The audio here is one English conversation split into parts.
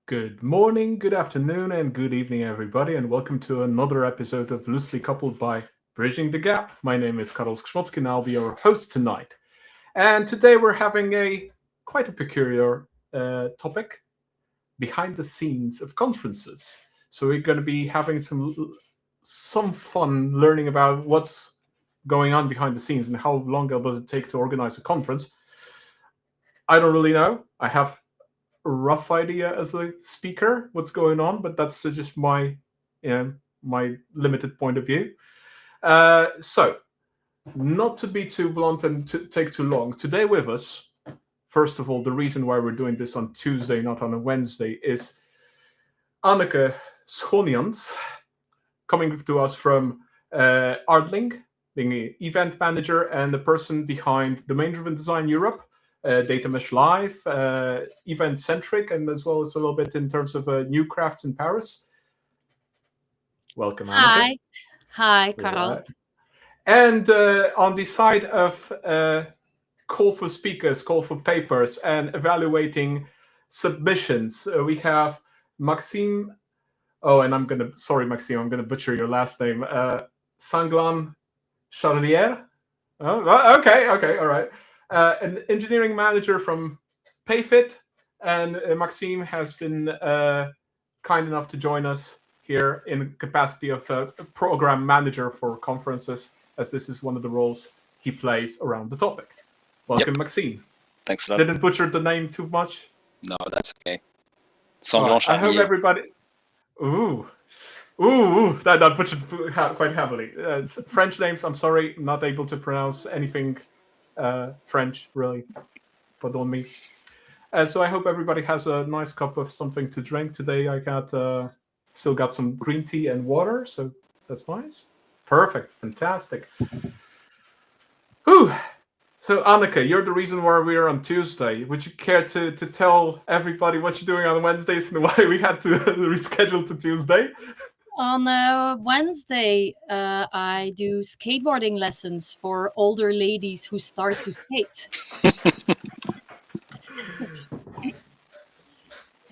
Good morning, good afternoon, and good evening, everybody, and welcome to another episode of Loosely Coupled by Bridging the Gap. My name is Karol Skrzmocki, and I'll be your host tonight. And today we're having a quite a peculiar topic: behind the scenes of conferences. So we're going to be having some fun learning about what's going on behind the scenes and how long does it take to organize a conference. I don't really know. I have a rough idea as a speaker what's going on, but that's just my limited point of view. So, not to be too blunt and to take too long, today with us, first of all, the reason why we're doing this on Tuesday, not on a Wednesday, is Anneke Schoonjans, coming to us from Aardling, being an event manager and the person behind Domain-Driven Design Europe, Data Mesh Live, event centric, and as well as a little bit in terms of Newcrafts in Paris. Welcome, Anneke. Hi, Karol. And on the side of call for speakers, call for papers, and evaluating submissions, we have Maxime. Oh, and sorry, Maxime, I'm gonna butcher your last name. Sanglan-Charlier. Oh, okay, all right. An engineering manager from PayFit, and Maxime has been kind enough to join us here in the capacity of a program manager for conferences, as this is one of the roles he plays around the topic. Welcome, Maxime. Thanks a lot. Didn't butcher the name too much? No, that's okay. Sanglan-Charlier. I hope everybody... Ooh, that butchered quite heavily. French names, I'm sorry, not able to pronounce anything French, really. Pardon me. So I hope everybody has a nice cup of something to drink today. I still got some green tea and water, so that's nice. Perfect, fantastic. Whew. So Anneke, you're the reason why we're on Tuesday. Would you care to tell everybody what you're doing on Wednesdays and why we had to reschedule to Tuesday? On Wednesday, I do skateboarding lessons for older ladies who start to skate.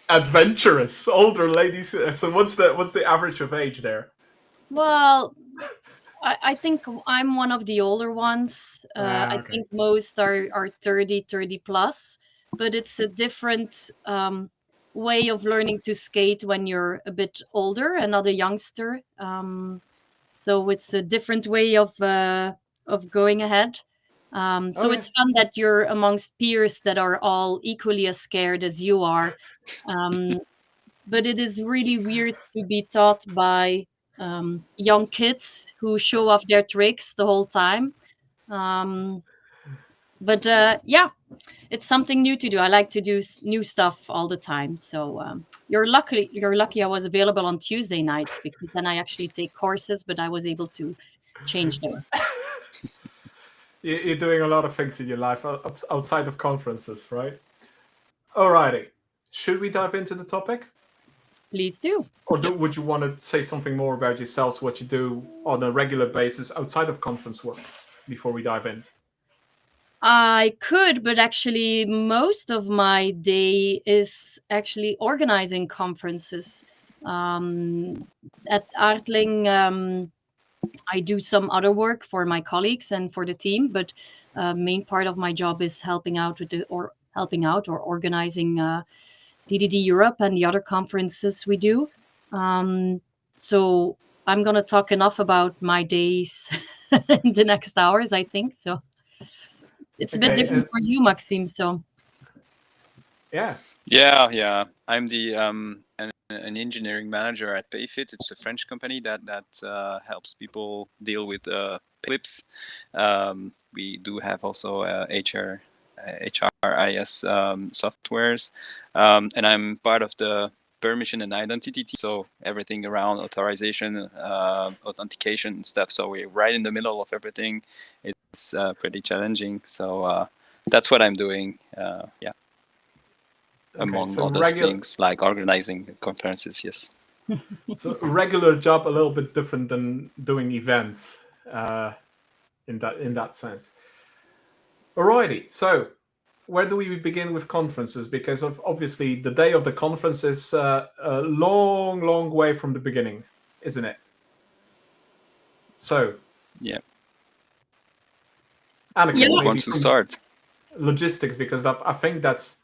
Adventurous older ladies. So what's the average of age there? Well, I think I'm one of the older ones. Okay. I think most are 30 plus, but it's a different way of learning to skate when you're a bit older and not a youngster. So it's a different way of going ahead. It's fun that you're amongst peers that are all equally as scared as you are. But it is really weird to be taught by young kids who show off their tricks the whole time. It's something new to do. I like to do new stuff all the time. So you're lucky I was available on Tuesday nights, because then I actually take courses, but I was able to change those. You're doing a lot of things in your life outside of conferences, right? Alrighty. Should we dive into the topic? Please do. Or would you want to say something more about yourselves, what you do on a regular basis outside of conference work before we dive in? I could, but actually most of my day is actually organizing conferences. At Aardling, I do some other work for my colleagues and for the team, but main part of my job is helping out or organizing DDD Europe and the other conferences we do. So I'm going to talk enough about my days in the next hours, I think. So it's a bit different for you, Maxime. So yeah. I'm the an engineering manager at PayFit. It's a French company that helps people deal with clips. We do have also HRIS softwares, and I'm part of the permission and identity team, so everything around authorization, authentication and stuff. So we're right in the middle of everything. It's pretty challenging. So that's what I'm doing. Among other things like organizing conferences, yes. So regular job, a little bit different than doing events in that sense. Alrighty, so where do we begin with conferences? Because obviously the day of the conference is a long way from the beginning, isn't it? So, yeah. Anneke, Yeah. Who maybe wants to from start? logistics, because I think that's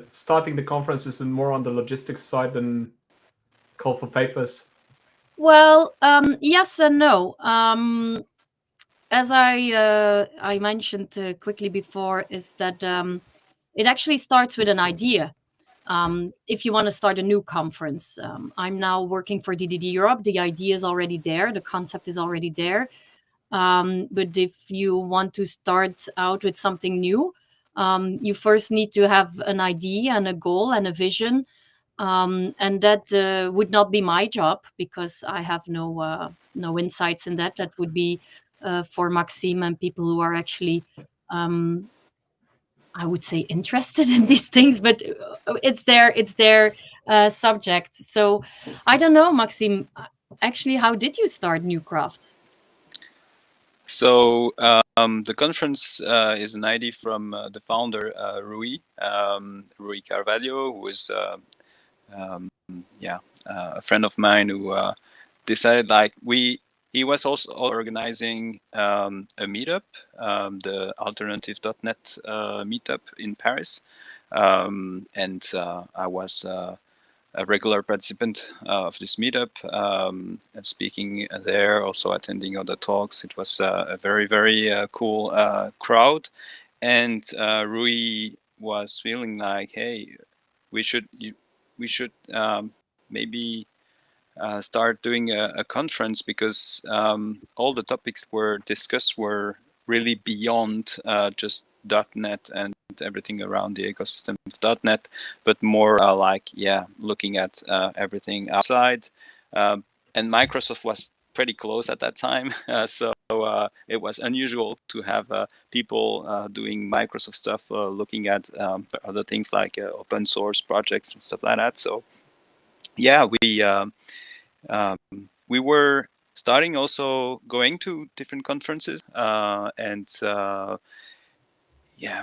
starting the conference is more on the logistics side than call for papers. Well, yes and no. As I mentioned quickly before, is that it actually starts with an idea. If you want to start a new conference, I'm now working for DDD Europe. The idea is already there. The concept is already there. But if you want to start out with something new, you first need to have an idea and a goal and a vision. And that would not be my job, because I have no insights in that. That would be for Maxime and people who are actually, I would say, interested in these things. But it's their subject. So I don't know, Maxime. Actually, how did you start Newcrafts? So the conference is an idea from the founder, Rui Carvalho, who is a friend of mine who decided he was also organizing a meetup, the alternative.net meetup in Paris. And I was a regular participant of this meetup, and speaking there, also attending other talks. It was a very, very cool crowd. And Rui was feeling like, hey, we should maybe start doing a conference, because all the topics were discussed were really beyond just .NET and everything around the ecosystem of .NET, but more looking at everything outside. And Microsoft was pretty close at that time, so it was unusual to have people doing Microsoft stuff, looking at other things like open source projects and stuff like that. So yeah, we were starting also going to different conferences, and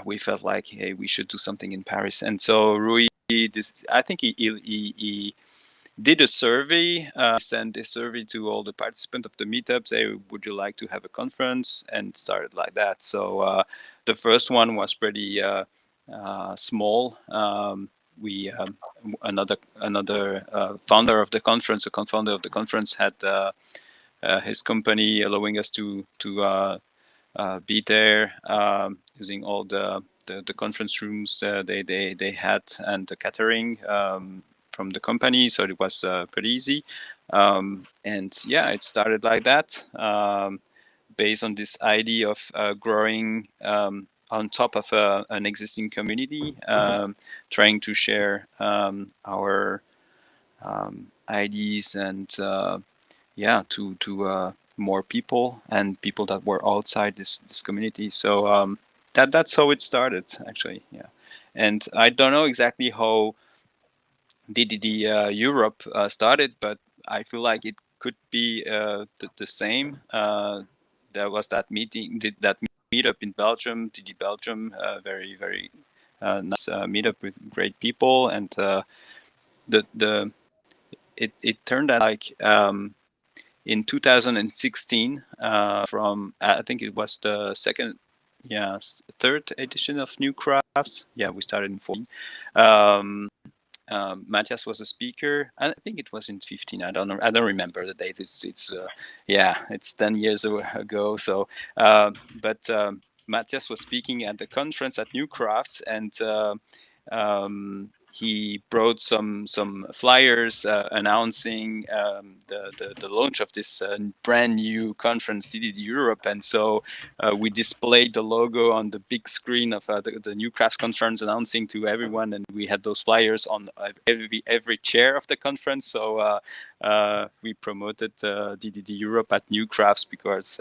we felt like, hey, we should do something in Paris. And so Rui, I think he did a survey, sent a survey to all the participants of the meetup, say, would you like to have a conference? And started like that. So the first one was pretty small. We another founder of the conference, a co-founder of the conference, had his company allowing us to be there, using all the conference rooms they had, and the catering from the company. So it was pretty easy. And it started like that, based on this idea of growing on top of an existing community, trying to share our ideas and to more people, and people that were outside this community. So that's how it started, actually. Yeah, and I don't know exactly how DDD Europe started, but I feel like it could be the same. There was that meetup in Belgium, DD Belgium, very, very nice meetup with great people, and it turned out like in 2016, from I think it was the third edition of Newcrafts. Yeah, we started in 2014. Matthias was a speaker. I think it was in 15. I don't know. I don't remember the date. It's 10 years ago. So, but Matthias was speaking at the conference at Newcrafts, and he brought some flyers announcing the launch of this brand new conference, DDD Europe. And so we displayed the logo on the big screen of the Newcrafts conference, announcing to everyone, and we had those flyers on every chair of the conference. So we promoted DDD Europe at Newcrafts, because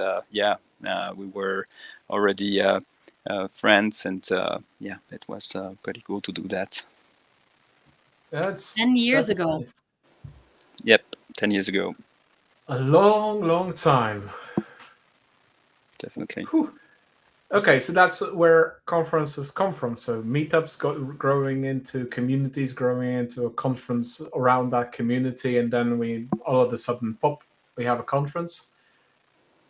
we were already friends, and it was pretty cool to do that. That's 10 years ago. Nice. Yep, 10 years ago. A long time. Definitely. Whew. Okay, so that's where conferences come from. So meetups growing into communities, growing into a conference around that community, and then we all of a sudden pop, we have a conference.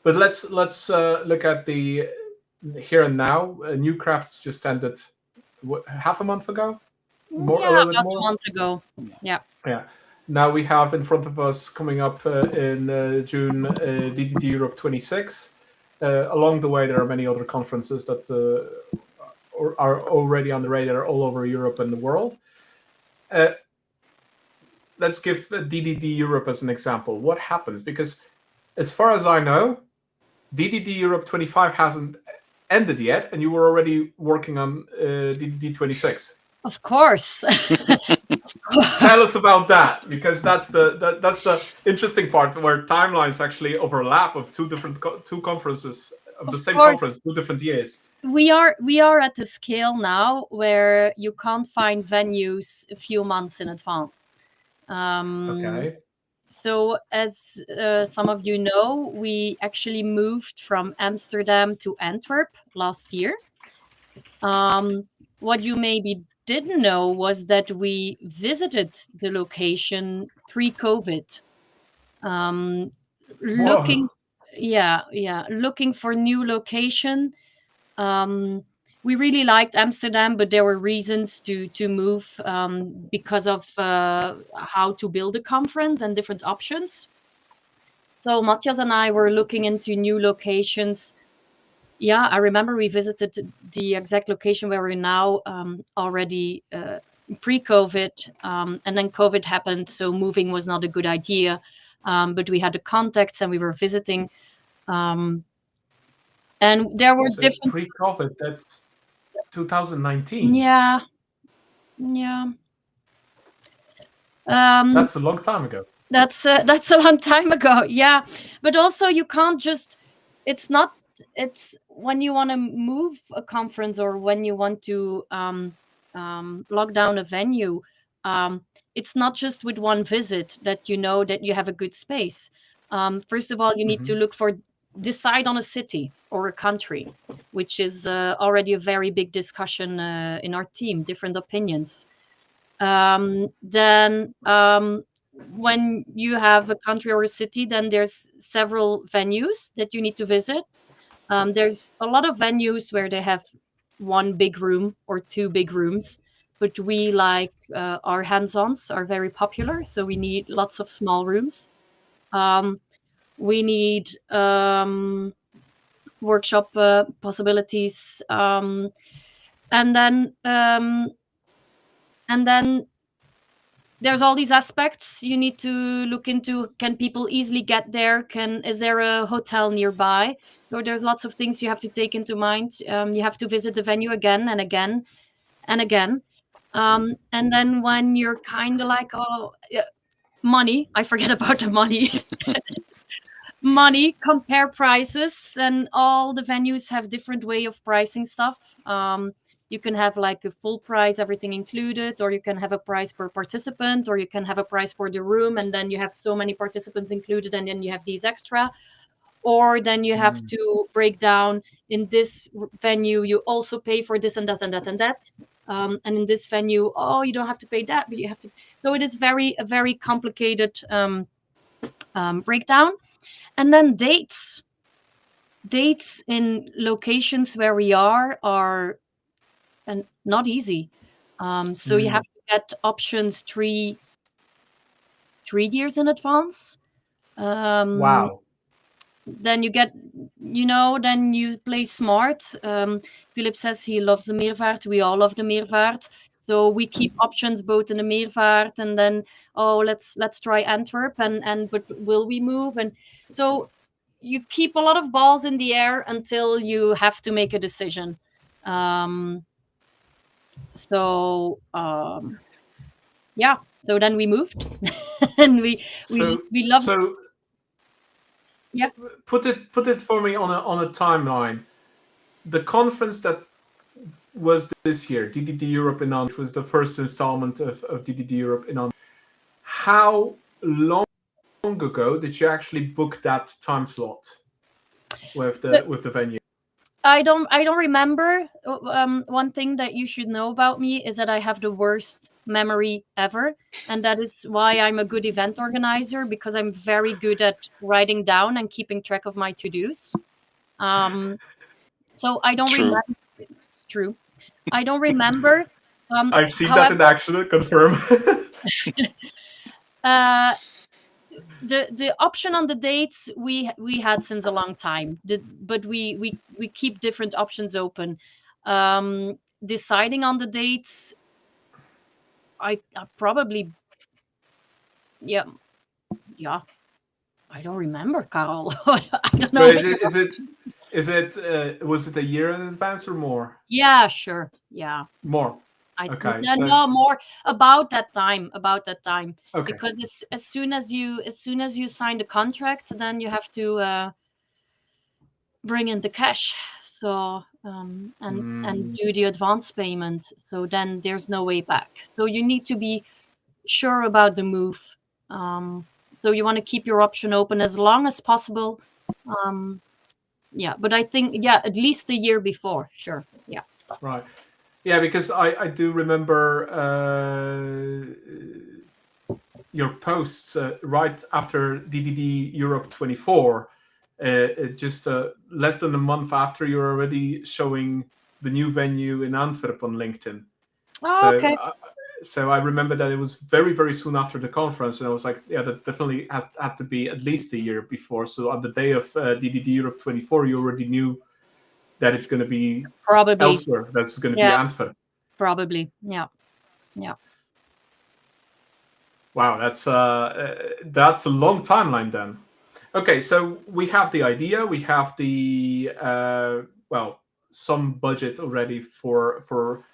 But let's look at the here and now. Newcrafts just ended half a month ago, more a Yeah, little bit about a more. month ago. Yeah. Yeah. Now we have in front of us coming up in June DDD Europe 26. Along the way, there are many other conferences that are already on the radar all over Europe and the world. Let's give DDD Europe as an example. What happens? Because as far as I know, DDD Europe 25 hasn't ended yet, and you were already working on DDD 26. Of course. Tell us about that, because that's the interesting part where timelines actually overlap of two conferences of the same conference, 2 different years. We are at the scale now where you can't find venues a few months in advance. Okay. So as some of you know, we actually moved from Amsterdam to Antwerp last year. What you maybe didn't know was that we visited the location pre-COVID, looking for new location. We really liked Amsterdam, but there were reasons to move because of how to build a conference and different options. So Matthias and I were looking into new locations. Yeah, I remember we visited the exact location where we're now already pre-COVID, and then COVID happened, so moving was not a good idea. But we had the contacts and we were visiting. And there were different pre-COVID. That's 2019. Yeah. That's a long time ago. That's a long time ago. Yeah, but also you can't just. It's when you want to move a conference or when you want to lock down a venue. It's not just with one visit that you know that you have a good space. First of all, you need to decide on a city or a country, which is already a very big discussion in our team, different opinions. Then when you have a country or a city, then there's several venues that you need to visit. There's a lot of venues where they have one big room or two big rooms, but we like our hands-ons are very popular, so we need lots of small rooms. We need workshop possibilities, and then there's all these aspects you need to look into. Can people easily get there? Is there a hotel nearby? So there's lots of things you have to take into mind. You have to visit the venue again and again and again. And then when you're kind of like, money, I forget about the money. Money, compare prices, and all the venues have different way of pricing stuff. You can have like a full price, everything included, or you can have a price per participant, or you can have a price for the room, and then you have so many participants included, and then you have these extra. Or then you have to break down, in this venue, you also pay for this and that and that and that. And in this venue, you don't have to pay that, but you have to. So it is a very complicated breakdown. And then dates in locations where we are not easy. So you have to get options 3 years in advance. Wow. Then you get, then you play smart. Philip says he loves the Meervaart. We all love the Meervaart. So we keep options both in the Meervaart, and then let's try Antwerp, but will we move? And so you keep a lot of balls in the air until you have to make a decision. So then we moved, and we love. So yeah, put it for me on a timeline. The conference that was this year, DDD Europe in Antwerp, was the first installment of DDD Europe in Antwerp. How long ago did you actually book that time slot with the venue? I don't remember. One thing that you should know about me is that I have the worst memory ever, and that is why I'm a good event organizer, because I'm very good at writing down and keeping track of my to-dos. So I don't True. remember. True. I don't remember. I've seen that However, in action. Confirm. The option on the dates we had since a long time, but we keep different options open. Deciding on the dates, I probably yeah I don't remember, Carol. I don't know. Was it a year in advance or more? Yeah, sure. Yeah. More. Okay. So, No, more about that time. Okay. Because as soon as you sign the contract, then you have to bring in the cash. So and do the advance payment. So then there's no way back. So you need to be sure about the move. So you want to keep your option open as long as possible. Yeah, but I think at least a year before, sure. Yeah. Right. Yeah, because I do remember your posts right after DDD Europe 24. Just less than a month after, you're already showing the new venue in Antwerp on LinkedIn. Oh, okay. So I remember that it was very, very soon after the conference, and I was like, yeah, that definitely had to be at least a year before. So on the day of DDD Europe 24, you already knew that it's going to be probably elsewhere. That's going to be Antwerp. Probably, yeah. Wow, that's a long timeline then. Okay, so we have the idea, we have the some budget already for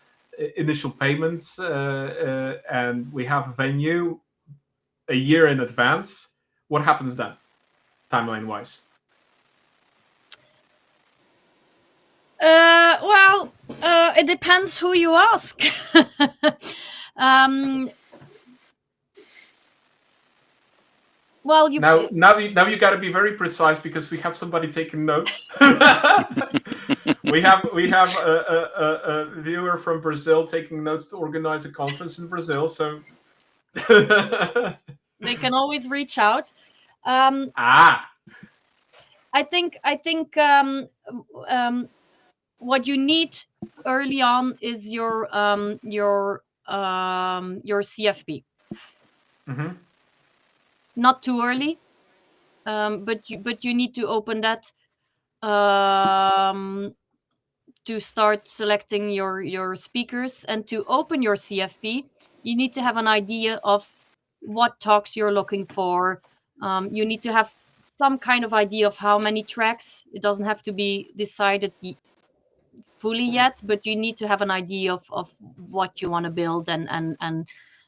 initial payments, and we have a venue a year in advance. What happens then, timeline-wise? It depends who you ask. Well, now you got to be very precise, because we have somebody taking notes. we have a viewer from Brazil taking notes to organize a conference in Brazil. So they can always reach out. I think what you need early on is your CFP. Mm-hmm. Not too early, but you need to open that to start selecting your speakers. And to open your CFP, you need to have an idea of what talks you're looking for. You need to have some kind of idea of how many tracks. It doesn't have to be decided fully yet, but you need to have an idea of what you want to build. And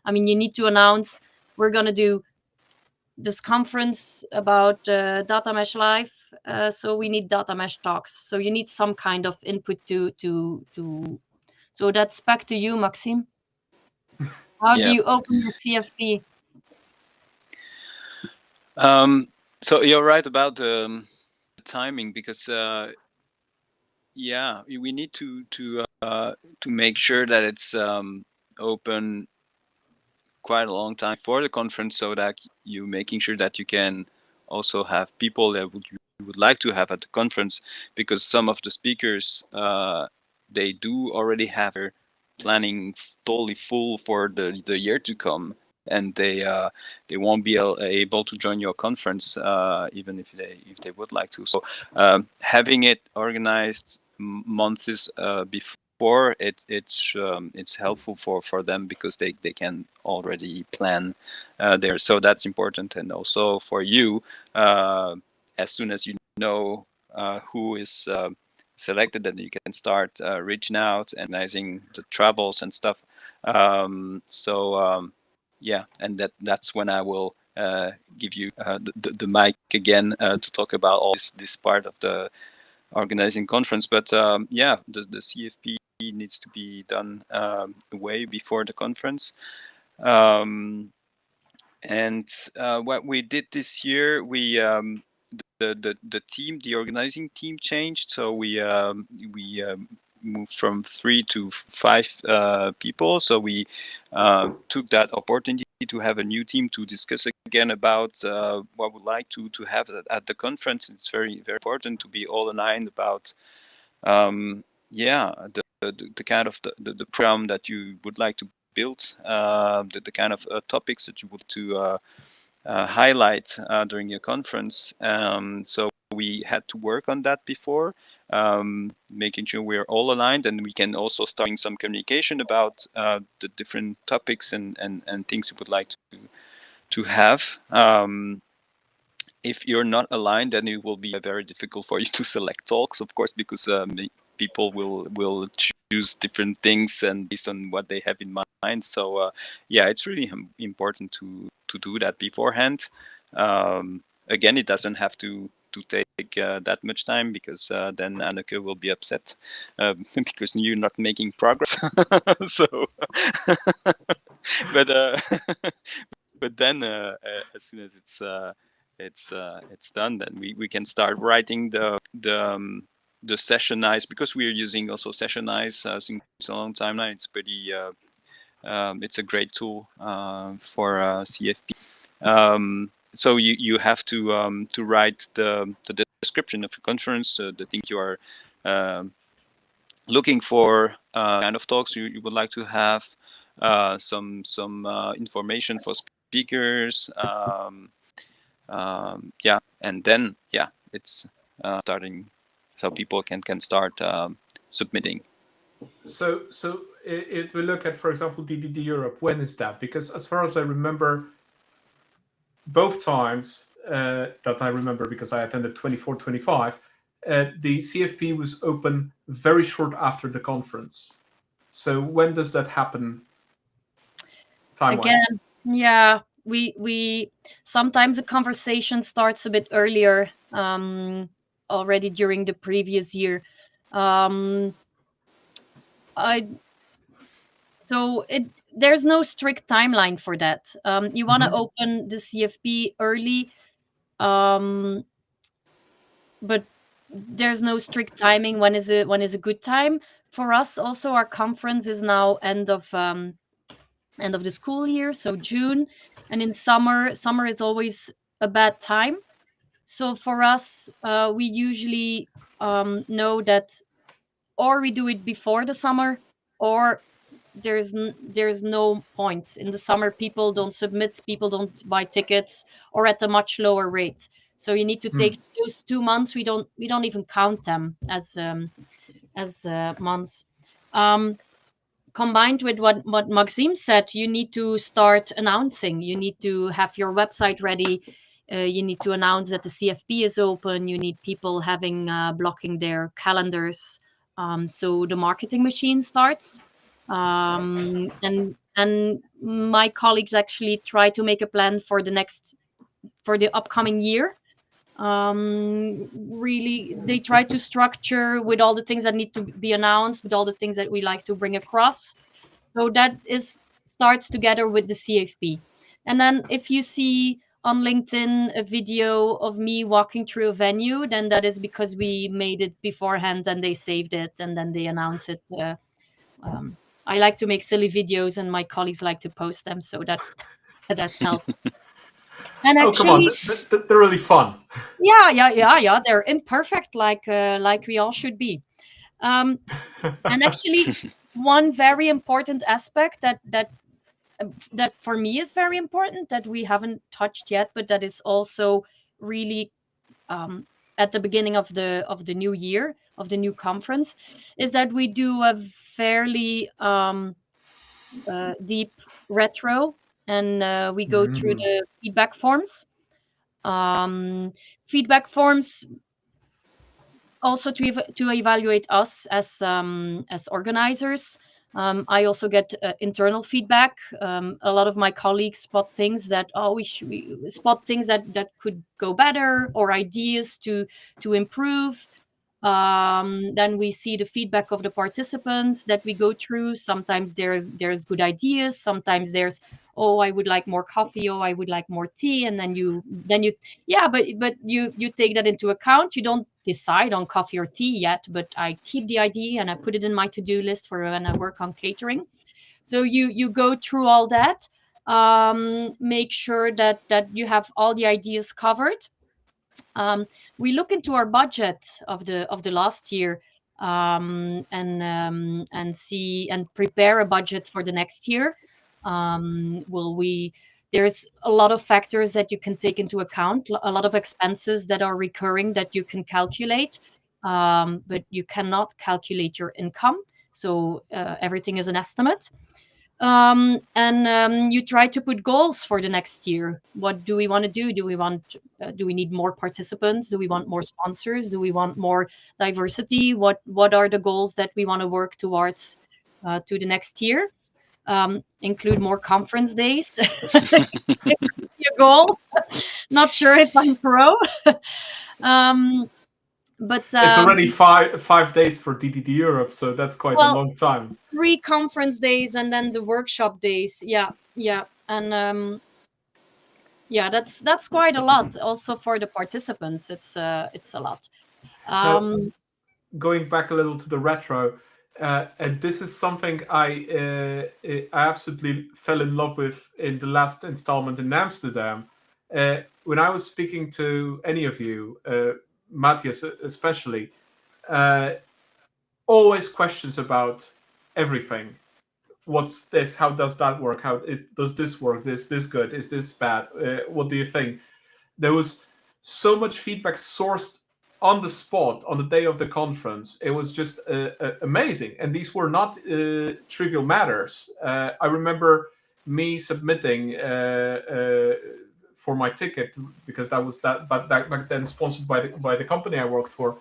I mean, you need to announce, we're going to do this conference about data mesh live, so we need data mesh talks. So you need some kind of input to so that's back to you, Maxime. How do you open the CFP? So you're right about the timing, because we need to make sure that it's open quite a long time for the conference, so that you making sure that you can also have people that you would like to have at the conference, because some of the speakers they do already have their planning totally full for the year to come, and they won't be able to join your conference even if they would like to. So having it organized months before, it's helpful for them, because they can already plan there. So that's important. And also for you, as soon as you know who is selected, then you can start reaching out and organizing the travels and stuff. And that's when I will give you the mic again to talk about all this part of the organizing conference. But the CFP needs to be done way before the conference. And what we did this year, we the team, the organizing team changed. So we moved from 3 to 5 people. So we took that opportunity to have a new team to discuss again about what we'd like to have at the conference. It's very, very important to be all aligned about the kind of the program that you would like to build, the kind of topics that you would to highlight during your conference. So we had to work on that before, making sure we're all aligned, and we can also start some communication about the different topics and things you would like to have. If you're not aligned, then it will be very difficult for you to select talks, of course, because people will choose different things and based on what they have in mind. So it's really important to do that beforehand. Again, it doesn't have to take that much time, because then Anneke will be upset because you're not making progress. So, but then as soon as it's done, then we can start writing the sessionize, because we are using also sessionize since a long time now. It's pretty it's a great tool for CFP. So you have to write the description of the conference, the thing you are looking for, kind of talks you would like to have, some information for speakers, and then it's starting, so people can start submitting. So if we look at, for example, DDD Europe, when is that? Because as far as I remember, both times that I remember, because I attended 24, 25, the CFP was open very short after the conference. So when does that happen time-wise? Again, yeah, we sometimes the conversation starts a bit earlier, already during the previous year. There's no strict timeline for that. You want to open the CFP early, but there's no strict timing. When is a good time for us? Also, our conference is now end of the school year, so June, and in summer is always a bad time. So for us, we usually know that, or we do it before the summer, or there's no point. In the summer, people don't submit, people don't buy tickets, or at a much lower rate. So you need to take those 2 months. We don't even count them as months. Combined with what Maxime said, you need to start announcing. You need to have your website ready. You need to announce that the CFP is open. You need people having blocking their calendars. So the marketing machine starts. And my colleagues actually try to make a plan for the upcoming year. Really, they try to structure with all the things that need to be announced, with all the things that we like to bring across. So that starts together with the CFP. And then if you see on LinkedIn a video of me walking through a venue, then that is because we made it beforehand and they saved it and then they announce it. I like to make silly videos and my colleagues like to post them, so that helps. And actually, come on, they're really fun. Yeah. They're imperfect, like we all should be. And actually, one very important aspect that for me is very important that we haven't touched yet, but that is also really at the beginning of the new year, of the new conference, is that we do a fairly deep retro, and we go through the feedback forms. Feedback forms also to evaluate us as organizers. I also get internal feedback. A lot of my colleagues spot things that we spot things that could go better, or ideas to improve. Then we see the feedback of the participants that we go through. Sometimes there's good ideas. Sometimes there's, oh, I would like more coffee. Oh, I would like more tea. And then you yeah, but you take that into account. You don't decide on coffee or tea yet, but I keep the idea and I put it in my to-do list for when I work on catering. So you go through all that, make sure that you have all the ideas covered. We look into our budget of the last year, and see and prepare a budget for the next year. There's a lot of factors that you can take into account, a lot of expenses that are recurring that you can calculate, but you cannot calculate your income. So everything is an estimate. And you try to put goals for the next year. What do we want to do? Do we need more participants? Do we want more sponsors? Do we want more diversity? What are the goals that we want to work towards to the next year? Include more conference days. Your goal. Not sure if I'm pro. But it's already 5 days for DDD Europe, so that's quite a long time. 3 conference days and then the workshop days. Yeah, and that's quite a lot. Also for the participants, it's a lot. Going back a little to the retro, and this is something I absolutely fell in love with in the last installment in Amsterdam. When I was speaking to any of you, Matthias especially, always questions about everything. What's this? How does that work? Does this work? Is this good? Is this bad? What do you think? There was so much feedback sourced on the spot on the day of the conference. It was just amazing. And these were not trivial matters. I remember me submitting for my ticket, because that was but back then sponsored by the company I worked for,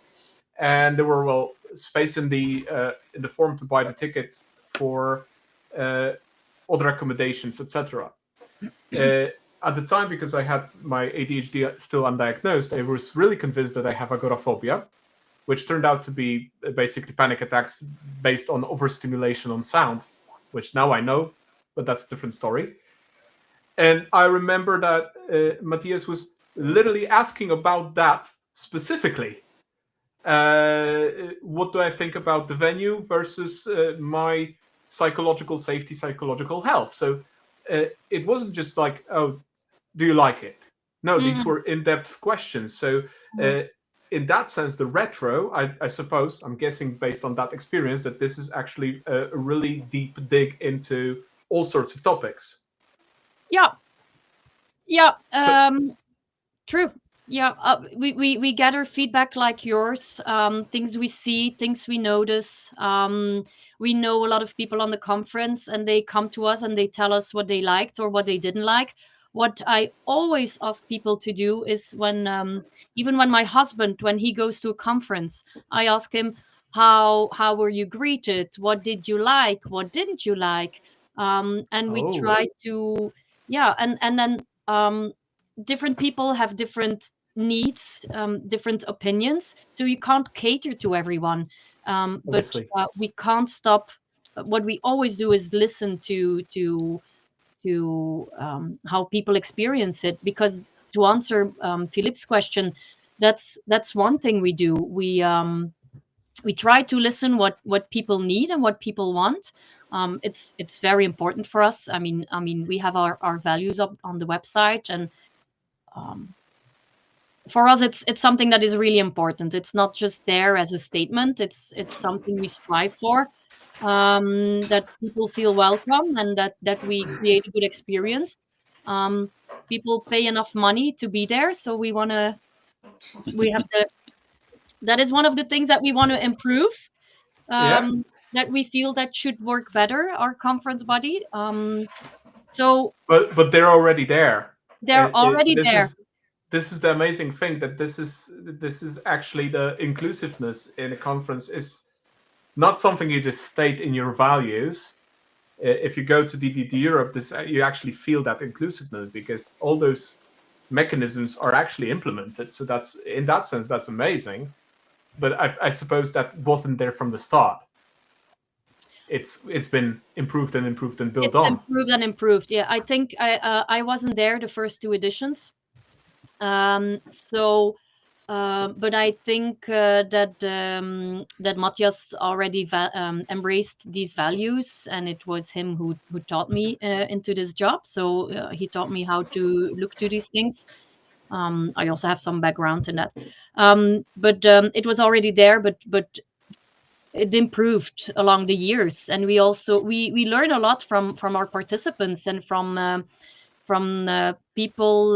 and there were space in the form to buy the ticket for other accommodations, etc. At the time, because I had my ADHD still undiagnosed, I was really convinced that I have agoraphobia, which turned out to be basically panic attacks based on overstimulation on sound, which now I know, but that's a different story. And I remember that Matthias was literally asking about that specifically. What do I think about the venue versus my psychological safety, psychological health? So it wasn't just like, oh, do you like it? No, these were in-depth questions. So in that sense, the retro, I suppose, I'm guessing based on that experience, that this is actually a really deep dig into all sorts of topics. True. We gather feedback like yours, things we see, things we notice. We know a lot of people on the conference, and they come to us and they tell us what they liked or what they didn't like. What I always ask people to do is even when my husband, when he goes to a conference, I ask him, how were you greeted? What did you like? What didn't you like? And we try to, and then different people have different needs, different opinions, so you can't cater to everyone. But we can't stop. What we always do is listen to how people experience it, because to answer Philippe's question, that's one thing we do. We try to listen what people need and what people want. It's very important for us. I mean, we have our values up on the website, and for us, it's something that is really important. It's not just there as a statement. It's something we strive for, that people feel welcome, and that we create a good experience. People pay enough money to be there, so that is one of the things that we want to improve. That we feel that should work better, our conference body. But they're already there. They're already there. This is the amazing thing, that this is actually the inclusiveness in a conference is not something you just state in your values. If you go to DDD Europe, you actually feel that inclusiveness, because all those mechanisms are actually implemented. So in that sense, that's amazing. but I suppose that wasn't there from the start. It's been improved and improved and built It's on. improved and improved. Yeah, I think I wasn't there the first 2 editions. But I think that Matthias already embraced these values, and it was him who taught me into this job. So he taught me how to look to these things. I also have some background in that, but it was already there. But it improved along the years, and we also we learn a lot from our participants and from people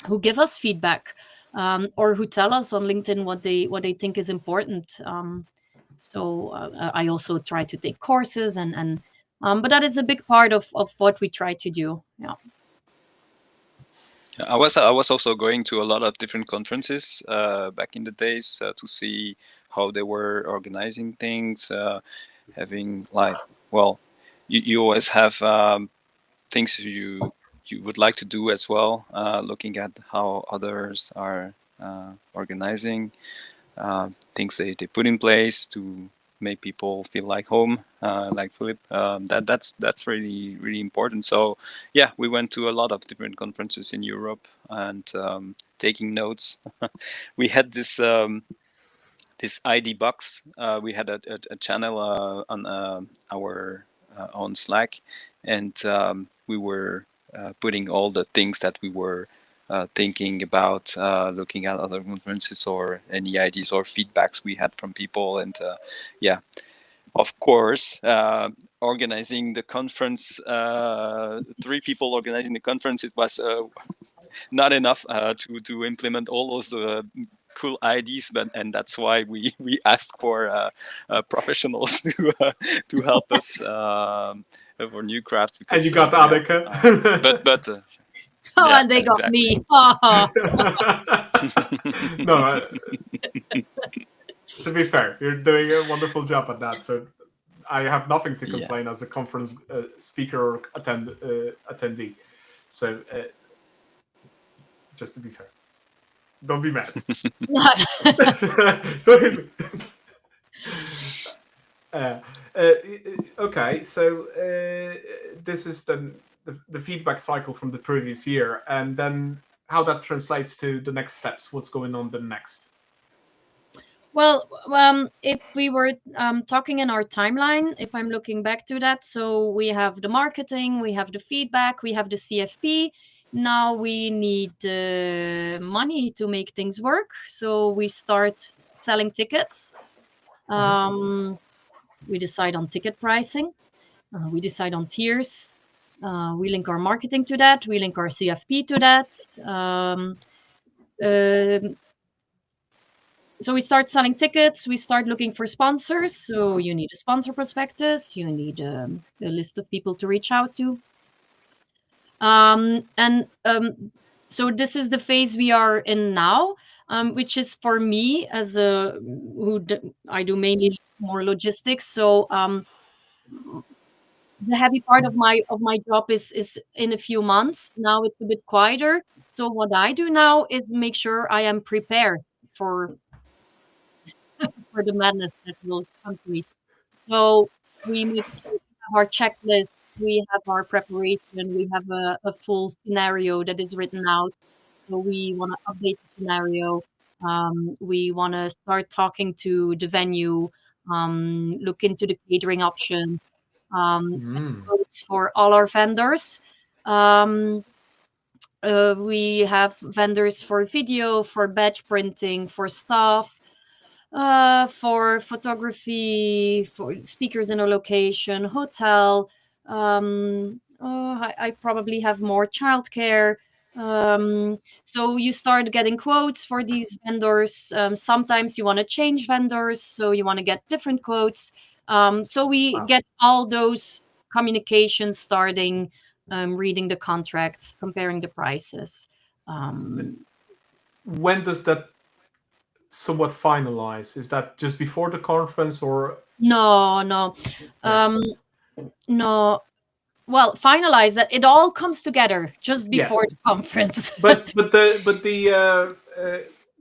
who give us feedback, or who tell us on LinkedIn what they think is important. So I also try to take courses, and but that is a big part of what we try to do. Yeah. I was also going to a lot of different conferences back in the days to see how they were organizing things, having you always have things you would like to do as well, looking at how others are organizing things they put in place to make people feel like home, like Philip. That's really, really important. So yeah, we went to a lot of different conferences in Europe and taking notes. We had this ID box. We had a channel on our on Slack, and we were putting all the things that we were thinking about, looking at other conferences or any ideas or feedbacks we had from people. And yeah, of course, organizing the conference, 3 people organizing the conference, it was not enough to implement all those cool ideas, and that's why we asked for professionals to help us for Newcrafts. And you got Anneke. Oh, yeah, and they got exactly. me. No, to be fair, you're doing a wonderful job at that. So I have nothing to complain as a conference speaker or attendee. So just to be fair, don't be mad. Okay, so this is the feedback cycle from the previous year, and then how that translates to the next steps. What's going on the next? Well, if we were talking in our timeline, if I'm looking back to that, so we have the marketing, we have the feedback, we have the CFP. Now we need money to make things work. So we start selling tickets. We decide on ticket pricing. We decide on tiers. We link our marketing to that. We link our CFP to that. So we start selling tickets. We start looking for sponsors. So you need a sponsor prospectus. You need a list of people to reach out to. So this is the phase we are in now, which is for me as I do mainly more logistics. So the heavy part of my job is in a few months. Now it's a bit quieter. So what I do now is make sure I am prepared for the madness that will come to me. So we make sure we have our checklist, we have our preparation, we have a full scenario that is written out. So we want to update the scenario. We want to start talking to the venue, look into the catering options, quotes for all our vendors. We have vendors for video, for badge printing, for staff, for photography, for speakers in a location, hotel. I probably have more childcare. So you start getting quotes for these vendors. Sometimes you want to change vendors, so you want to get different quotes. So we get all those communications starting, reading the contracts, comparing the prices. When does that somewhat finalize? Is that just before the conference or? No. No. Well, finalize that. It all comes together just before the conference. but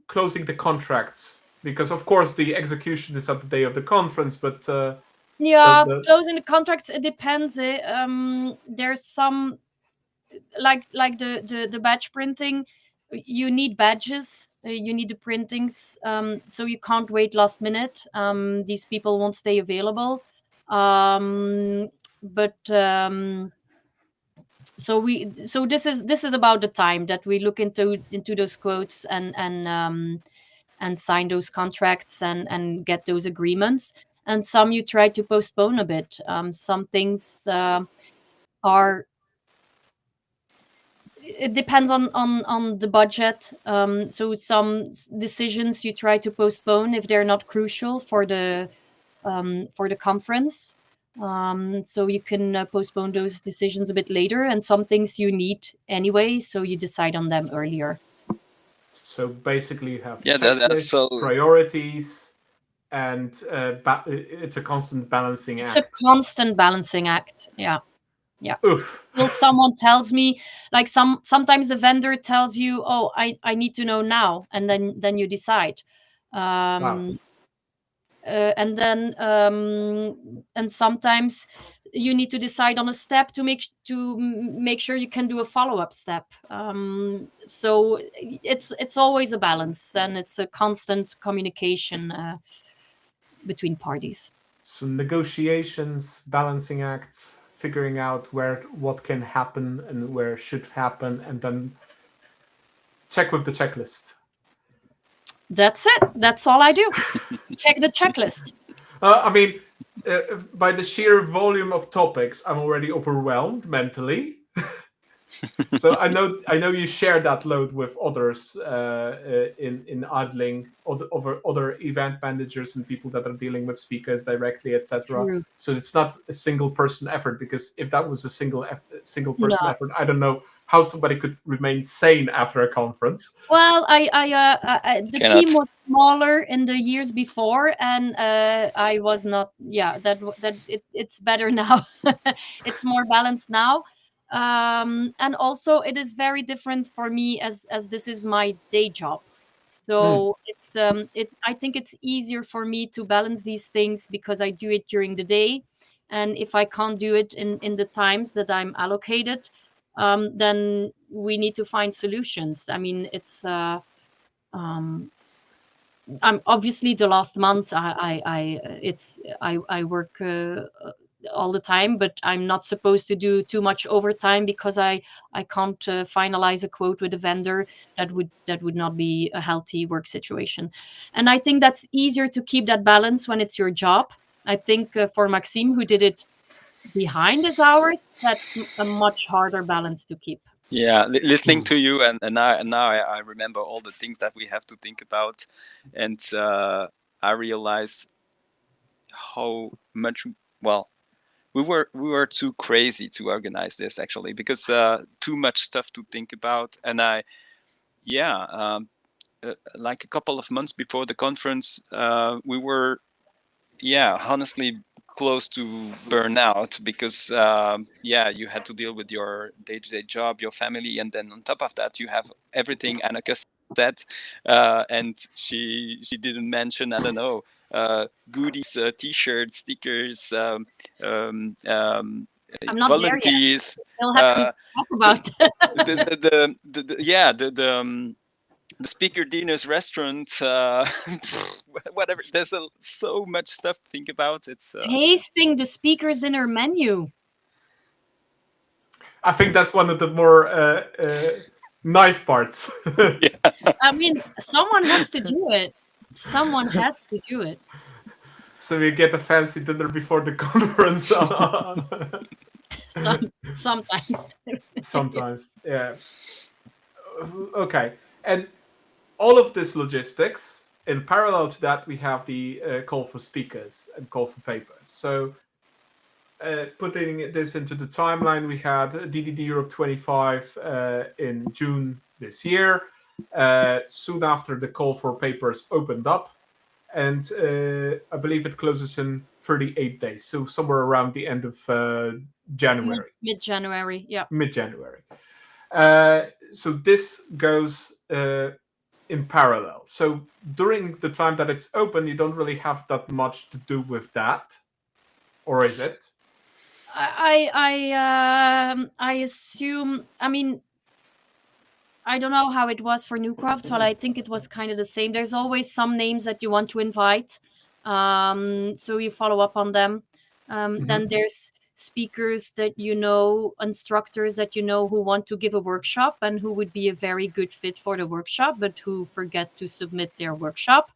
closing the contracts? Because of course the execution is at the day of the conference, but closing the contracts, it depends. There's some like the badge printing. You need badges, you need the printings, so you can't wait last minute. These people won't stay available, but so this is about the time that we look into those quotes and sign those contracts and get those agreements. And some you try to postpone a bit. Some things are. It depends on the budget. So some decisions you try to postpone if they're not crucial for the conference. So you can postpone those decisions a bit later, and some things you need anyway, so you decide on them earlier. So basically, you have that's so priorities, and it's a constant balancing act. It's a constant balancing act. Yeah. Oof. Well, someone tells me, like sometimes the vendor tells you, "Oh, I need to know now," and then you decide. Wow. And then and sometimes you need to decide on a step to make sure you can do a follow-up step. So it's always a balance, and it's a constant communication between parties. So negotiations, balancing acts, figuring out what can happen and where should happen, and then check with the checklist. That's it. That's all I do. Check the checklist. I mean, by the sheer volume of topics, I'm already overwhelmed mentally. So I know you share that load with others in Aardling, other event managers and people that are dealing with speakers directly, etc. So it's not a single person effort, because if that was a single person effort, I don't know how somebody could remain sane after a conference. Well, the team was smaller in the years before, and I was not. Yeah, it's better now. It's more balanced now. And also it is very different for me as this is my day job. So it's I think it's easier for me to balance these things because I do it during the day, and if I can't do it in the times that I'm allocated, then we need to find solutions. I mean, it's I'm obviously the last month I work all the time, but I'm not supposed to do too much overtime because I can't finalize a quote with a vendor. That would not be a healthy work situation. And I think that's easier to keep that balance when it's your job. I think for Maxime, who did it behind his hours, that's a much harder balance to keep. Yeah, listening to you, and now I remember all the things that we have to think about, and I realized how much we were too crazy to organize this, actually, because too much stuff to think about. And like a couple of months before the conference, we were honestly close to burnout, because you had to deal with your day-to-day job, your family, and then on top of that you have everything Anneke said, and she didn't mention, I don't know, goodies, t-shirts, stickers, I'm not volunteers. There yet. Still have to talk about the Speaker Dinner's restaurant, whatever. There's so much stuff to think about. It's tasting the Speaker's Dinner menu. I think that's one of the more nice parts. I mean, someone has to do it. Someone has to do it. So we get a fancy dinner before the conference. Sometimes. Sometimes, yeah. Okay, and all of this logistics, in parallel to that, we have the call for speakers and call for papers. So putting this into the timeline, we had DDD Europe 25 in June this year. Soon after, the call for papers opened up, and I believe it closes in 38 days, so somewhere around the end of January. Mid-January, yeah. Mid-January. So this goes in parallel. So during the time that it's open, you don't really have that much to do with that, or is it? I assume. I mean, I don't know how it was for Newcrafts, but I think it was kind of the same. There's always some names that you want to invite, so you follow up on them. Then there's speakers that you know, instructors that you know who want to give a workshop and who would be a very good fit for the workshop, but who forget to submit their workshop.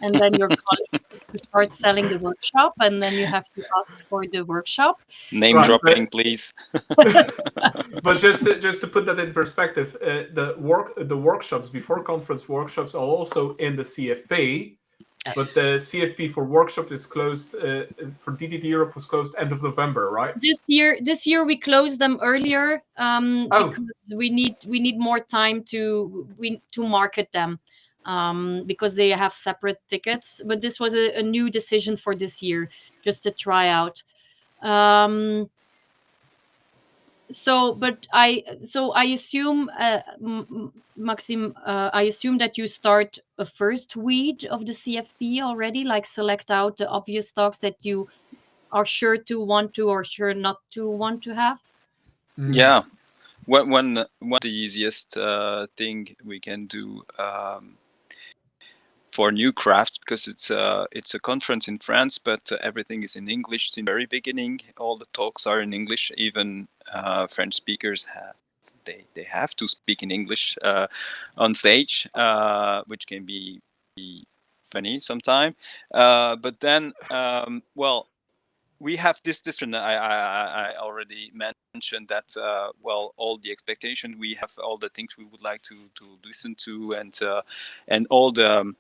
And then your colleague is to start selling the workshop, and then you have to ask for the workshop. Name dropping, please. But just to put that in perspective, the workshops, before conference workshops, are also in the CFP. But the CFP for workshop is closed. For DDD Europe was closed end of November, right? This year we closed them earlier because we need more time to market them because they have separate tickets. But this was a new decision for this year, just to try out. So I assume, Maxime, I assume that you start a first weed of the CFP already, like select out the obvious talks that you are sure to want to or sure not to want to have. Yeah, one of the easiest thing we can do for Newcrafts, because it's a conference in France, but everything is in English since the very beginning. All the talks are in English. Even French speakers they have to speak in English on stage, which can be funny sometimes. But then, well, we have this. I already mentioned that. Well, all the expectation we have, all the things we would like to listen to, and all the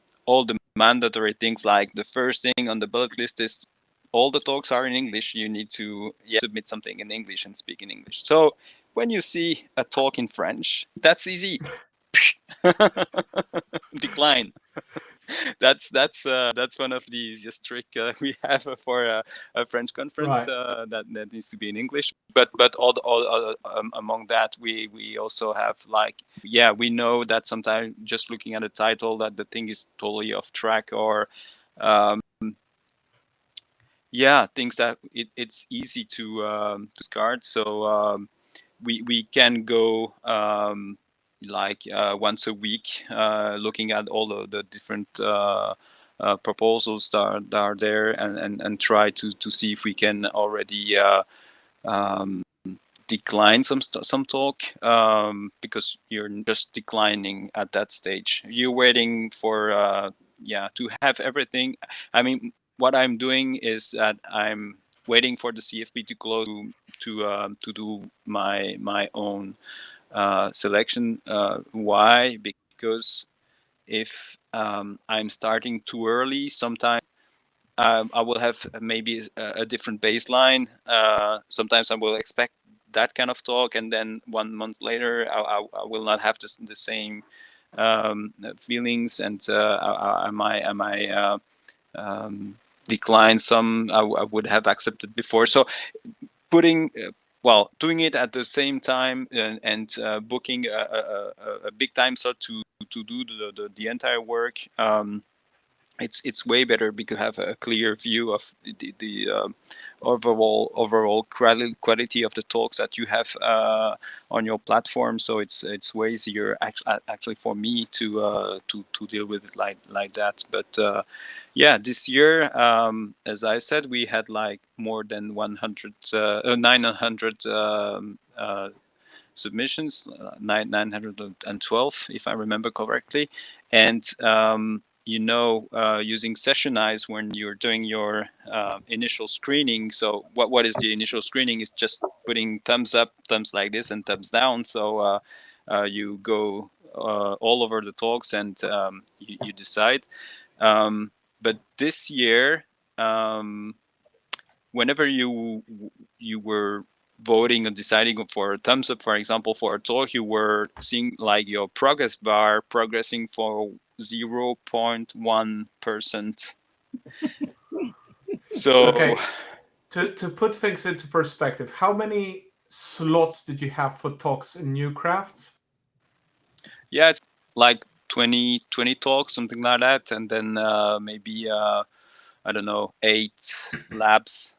mandatory things, like the first thing on the bullet list is all the talks are in English. You need to submit something in English and speak in English. So when you see a talk in French, that's easy. Decline. That's one of the easiest trick we have for a French conference, right. that needs to be in English. But all among that, we also have, like, we know that sometimes just looking at a title that the thing is totally off track, or things that it's easy to discard. So we can go like once a week, looking at all the different proposals that are there, and try to see if we can already decline some talk, because you're just declining at that stage. You're waiting for to have everything. I mean, what I'm doing is that I'm waiting for the CFP to close to do my own selection. Why? Because if I'm starting too early, sometimes I will have maybe a different baseline. Sometimes I will expect that kind of talk, and then 1 month later I will not have the same feelings, and I might decline some I would have accepted before. So doing it at the same time, and booking a big time slot to do the entire work, it's way better, because you have a clear view of the overall quality of the talks that you have on your platform. So it's way easier actually for me to deal with it like that. But this year, as I said, we had like more than 900 submissions, 912 if I remember correctly, and using Sessionize when you're doing your initial screening. So what is the initial screening? Is just putting thumbs up, thumbs like this, and thumbs down. So you go all over the talks, and you decide. But this year, whenever you were voting and deciding for a thumbs up, for example, for a talk, you were seeing like your progress bar progressing for 0.1%. So okay, to put things into perspective, how many slots did you have for talks in Newcrafts? Yeah, it's like 20 talks, something like that, and then maybe I don't know, 8 labs.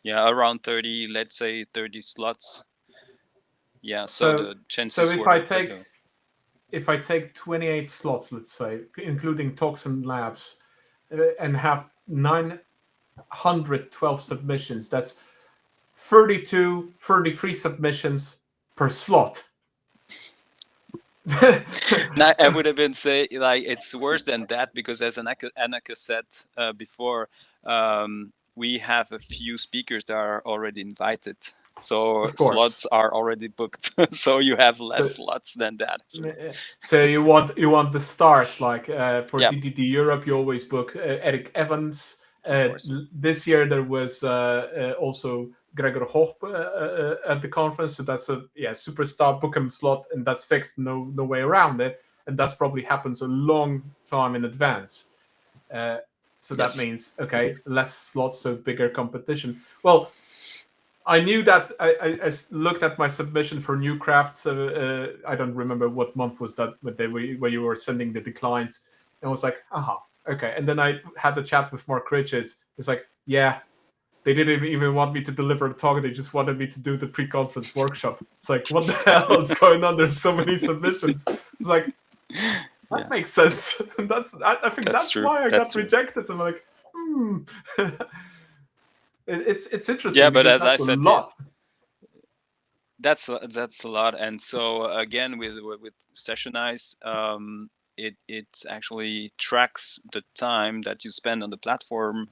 Yeah, around 30, let's say 30 slots. Yeah, so the chances if were if I take 28 slots, let's say, including talks and labs, and have 912 submissions, that's 33 submissions per slot. Now, I would have been say like it's worse than that, because as Anneke said before, we have a few speakers that are already invited, so slots are already booked. So you have less slots than that. So you want the stars, like for DDD Europe, you always book Eric Evans. This year there was also Gregor Hoch at the conference, so that's a superstar. Book him slot, and that's fixed. No way around it, and that's probably happens a long time in advance. So that means less slots, so bigger competition. Well, I knew that. I looked at my submission for Newcrafts. I don't remember what month was that, but where you were sending the declines, and I was like, okay. And then I had a chat with Mark Richards. It's like, yeah, they didn't even want me to deliver a talk. They just wanted me to do the pre-conference workshop. It's like, what the hell is going on? There's so many submissions. It's like, that makes sense. I think that's why I got rejected. I'm like, It's interesting. Yeah, but as I said, a lot. That's a lot. And so again, with Sessionize, it actually tracks the time that you spend on the platform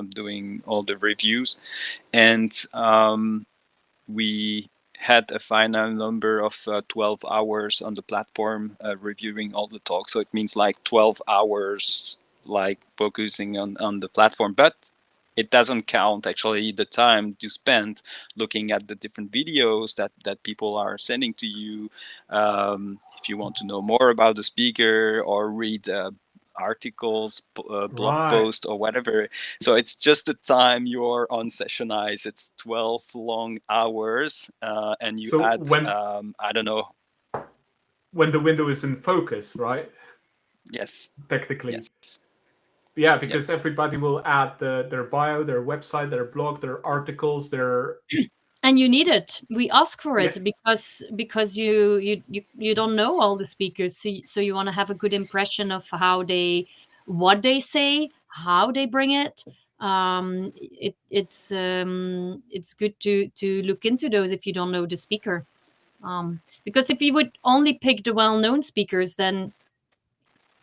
doing all the reviews, and we had a final number of 12 hours on the platform reviewing all the talks. So it means like 12 hours, like focusing on the platform, but it doesn't count actually the time you spend looking at the different videos that people are sending to you. If you want to know more about the speaker or read articles, blog post or whatever. So it's just the time you're on Sessionize. It's 12 long hours, and you add, I don't know. When the window is in focus, right? Yes. Technically. Yes. Yeah, because everybody will add their bio, their website, their blog, their articles, their... And you need it. We ask for it because you don't know all the speakers, so you want to have a good impression of what they say, how they bring it. It's good to look into those if you don't know the speaker, because if you would only pick the well-known speakers, then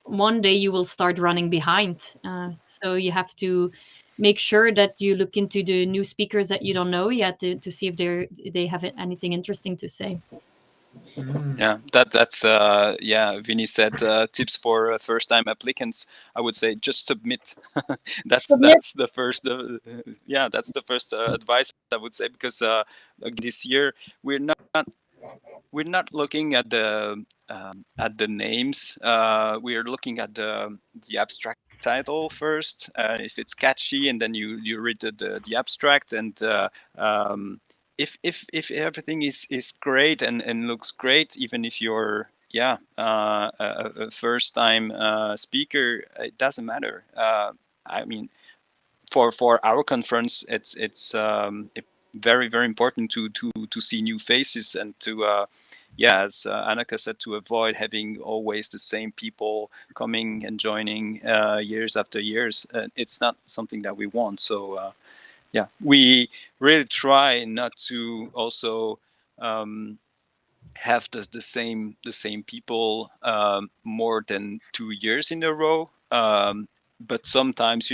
one day you will start running behind. So you have to make sure that you look into the new speakers that you don't know yet to see if they have anything interesting to say. Yeah, that's Vinny said tips for first-time applicants. I would say just submit. That's the first. That's the first advice I would say, because this year we're not looking at the names. We are looking at the abstract title first. If it's catchy, and then you read the abstract, and if everything is great and looks great, even if you're a first time speaker, it doesn't matter. I mean, for our conference, it's very, very important to see new faces, and to as Anneke said, to avoid having always the same people coming and joining years after years. It's not something that we want. So we really try not to also have the same people more than 2 years in a row. But sometimes,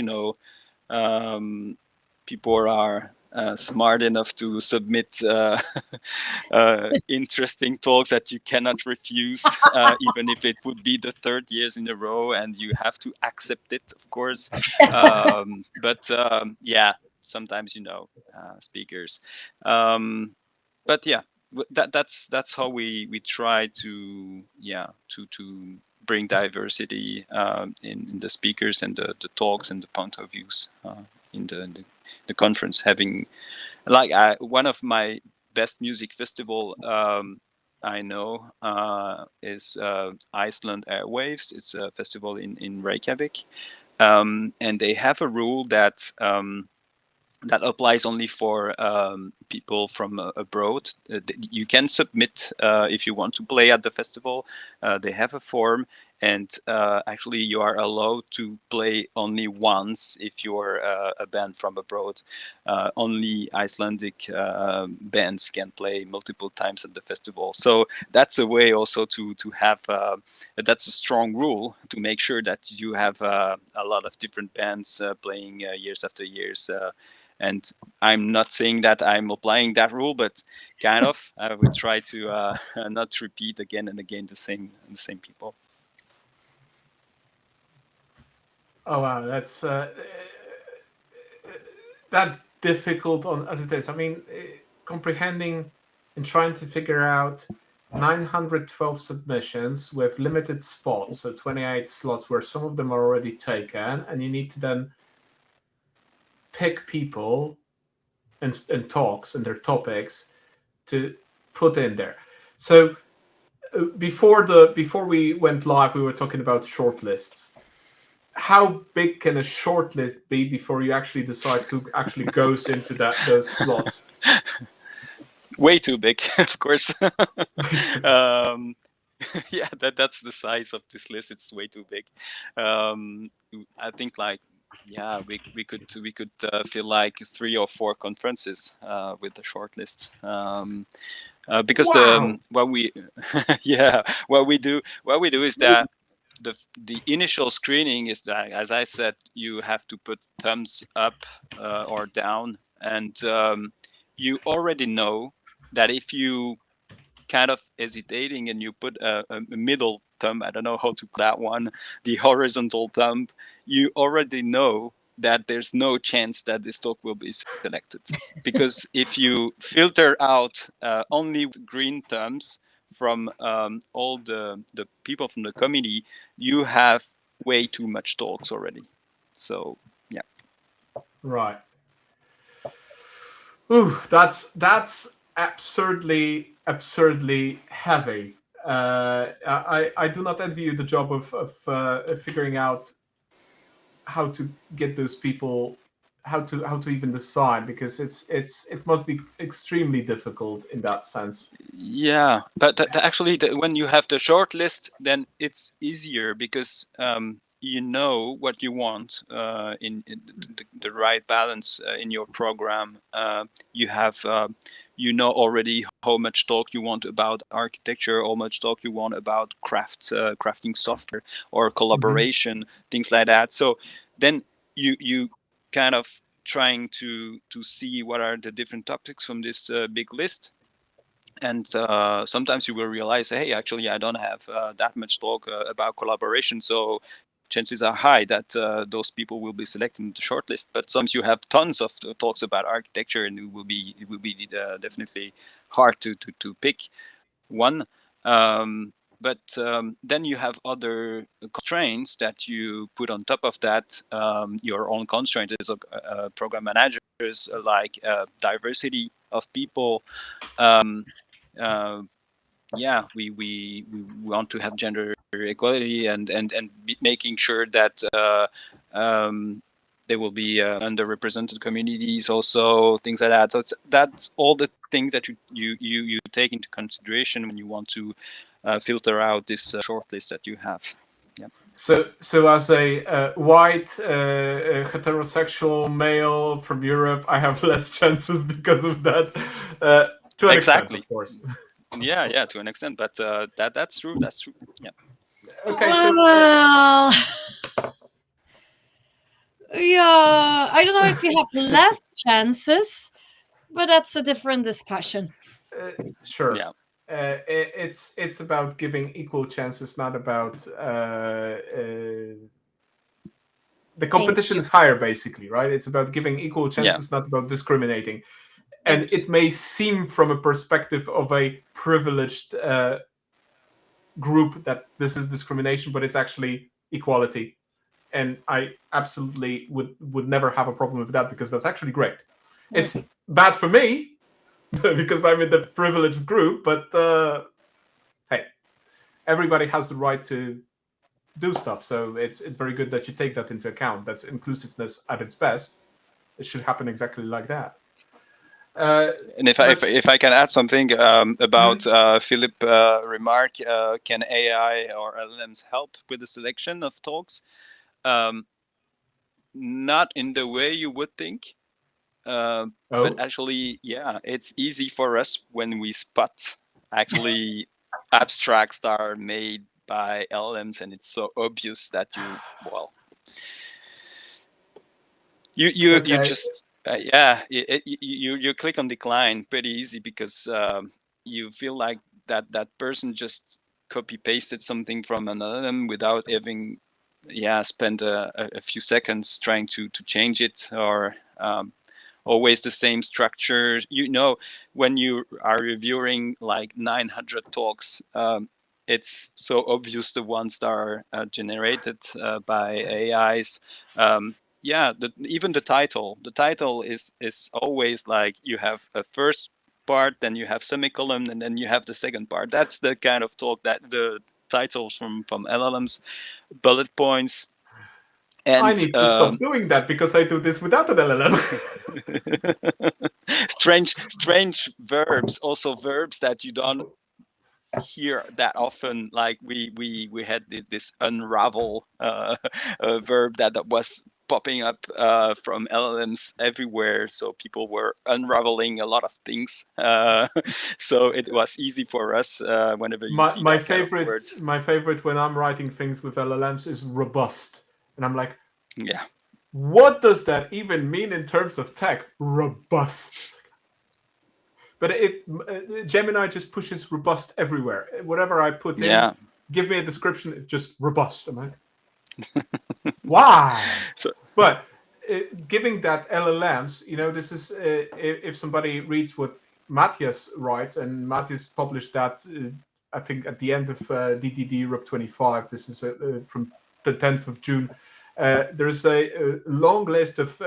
people are smart enough to submit interesting talks that you cannot refuse, even if it would be the 3rd years in a row, and you have to accept it, of course. But sometimes speakers. But that's how we try to bring diversity in the speakers and the talks and the point of views in the conference. Having one of my best music festival I know is Iceland Airwaves. It's a festival in Reykjavik, and they have a rule that that applies only for people from abroad. You can submit if you want to play at the festival. They have a form, and actually you are allowed to play only once if you're a band from abroad. Only Icelandic bands can play multiple times at the festival. So that's a way also to have, that's a strong rule to make sure that you have a lot of different bands playing years after years. And I'm not saying that I'm applying that rule, but kind of. I would try to not repeat again and again the same people. Oh wow, that's difficult on as it is. I mean, comprehending and trying to figure out 912 submissions with limited spots, so 28 slots where some of them are already taken, and you need to then pick people and talks and their topics to put in there. So before we went live, we were talking about shortlists. How big can a shortlist be before you actually decide who actually goes into those slots? Way too big, of course. Yeah, that's the size of this list. It's way too big. I think like we could feel like 3 or 4 conferences with the shortlist. Because wow. what we do is that the initial screening is that, as I said, you have to put thumbs up or down, and you already know that if you kind of hesitating and you put a middle thumb, I don't know how to call that one, the horizontal thumb, you already know that there's no chance that this talk will be selected. Because if you filter out only green thumbs from all the people from the committee, you have way too much talks already. So yeah. Right. Ooh, that's absurdly heavy. I do not envy you the job of figuring out how to get those people, how to even decide, because it must be extremely difficult in that sense. Yeah, but actually, when you have the short list, then it's easier because you know what you want in the right balance in your program. You have you know already how much talk you want about architecture, how much talk you want about crafting software or collaboration, things like that. So then you kind of trying to see what are the different topics from this big list. And sometimes you will realize, hey, actually, I don't have that much talk about collaboration. So chances are high that those people will be selected in the shortlist. But sometimes you have tons of talks about architecture, and it will be definitely hard to pick one. But then you have other constraints that you put on top of that. Your own constraint as a program managers, like diversity of people. We want to have gender equality and making sure that there will be underrepresented communities, also things like that. So that's all the things that you take into consideration when you want to filter out this short list that you have. Yeah. So as a white heterosexual male from Europe, I have less chances because of that. To an extent, of course. Yeah, to an extent, but that's true. That's true. Yeah. Okay, well, yeah, I don't know if you have less chances, but that's a different discussion. Sure. Yeah. It's about giving equal chances, not about the competition is higher, basically, right? It's about giving equal chances, not about discriminating. And it may seem from a perspective of a privileged group that this is discrimination, but it's actually equality. And I absolutely would never have a problem with that, because that's actually great. It's bad for me because I'm in the privileged group, but everybody has the right to do stuff. So it's very good that you take that into account. That's inclusiveness at its best. It should happen exactly like that. And if I can add something about Philip remark, can AI or LLMs help with the selection of talks? Not in the way you would think, but actually, yeah, it's easy for us when we spot actually abstracts that are made by LLMs, and it's so obvious that you just you click on decline pretty easy because you feel like that person just copy pasted something from an LLM without having spend a few seconds trying to change it, or always the same structure. When you are reviewing like 900 talks, it's so obvious the ones that are generated by AIs. Even the title is always like you have a first part, then you have semicolon, and then you have the second part. That's the kind of talk that the titles from LLMs, bullet points. And I need to stop doing that because I do this without an LLM. strange verbs, also verbs that you don't hear that often. Like we had this unravel verb that was popping up from LLMs everywhere, so people were unraveling a lot of things. So it was easy for us whenever you see my that favorite kind of words. My favorite when I'm writing things with LLMs is robust, and I'm like, what does that even mean in terms of tech? Robust. But Gemini just pushes robust everywhere. Whatever I put in, give me a description, it's just robust. I'm like, why? But giving that LLMs, this is if somebody reads what Matthias writes, and Matthias published that I think at the end of DDD Europe 25. This is from the 10th of June. There's a long list of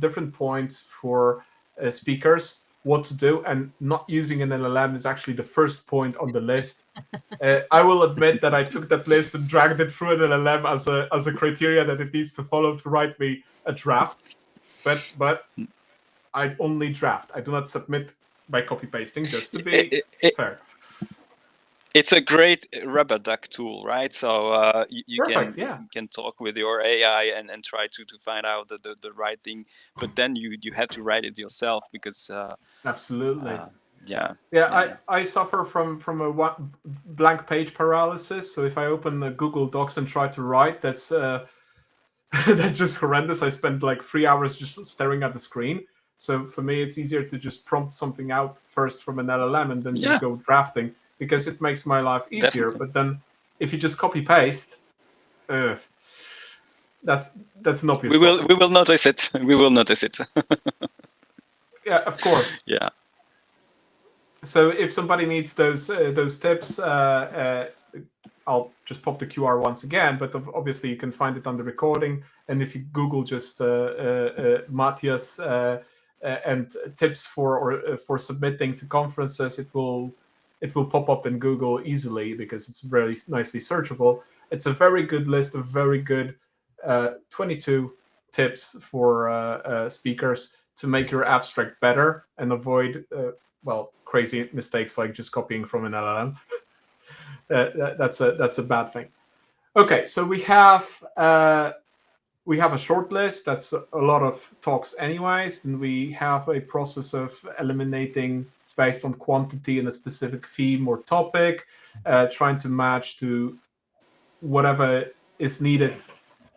different points for speakers, what to do, and not using an LLM is actually the first point on the list. I will admit that I took that list and dragged it through an LLM as a criteria that it needs to follow to write me a draft. But I only draft. I do not submit by copy pasting, just to be fair. It's a great rubber duck tool, right? So you can talk with your AI and try to find out the right thing, but then you have to write it yourself because absolutely. I suffer from a blank page paralysis. So if I open Google Docs and try to write, that's just horrendous. I spend like 3 hours just staring at the screen. So for me, it's easier to just prompt something out first from an LLM and then just go drafting, because it makes my life easier. Definitely. But then if you just copy paste, that's an obvious we will notice it. We will notice it. Yeah, of course. Yeah. So if somebody needs those tips, I'll just pop the QR once again. But obviously you can find it on the recording. And if you Google just Matthias and tips for submitting to conferences, it will pop up in Google easily because it's very nicely searchable. It's a very good list of very good 22 tips for speakers to make your abstract better and avoid crazy mistakes like just copying from an LLM. That's a bad thing. Okay, so we have a short list. That's a lot of talks anyways, and we have a process of eliminating based on quantity in a specific theme or topic, trying to match to whatever is needed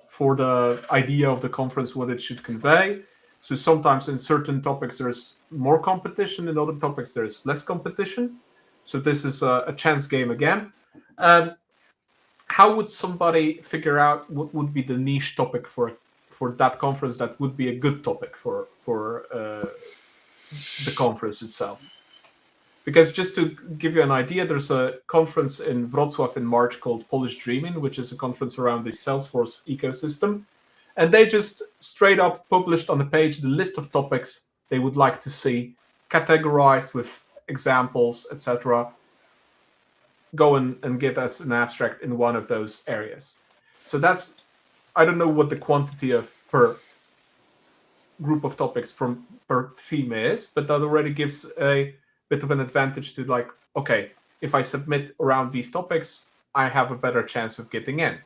for the idea of the conference, what it should convey. So sometimes in certain topics there's more competition, in other topics there's less competition. So this is a chance game again. How would somebody figure out what would be the niche topic for that conference that would be a good topic for the conference itself? Because just to give you an idea, there's a conference in Wrocław in March called Polish Dreaming, which is a conference around the Salesforce ecosystem. And they just straight up published on the page the list of topics they would like to see, categorized with examples, etc. go and get us an abstract in one of those areas. So that's, I don't know what the quantity of per group of topics from per theme is, but that already gives a bit of an advantage to like, okay, if I submit around these topics, I have a better chance of getting in.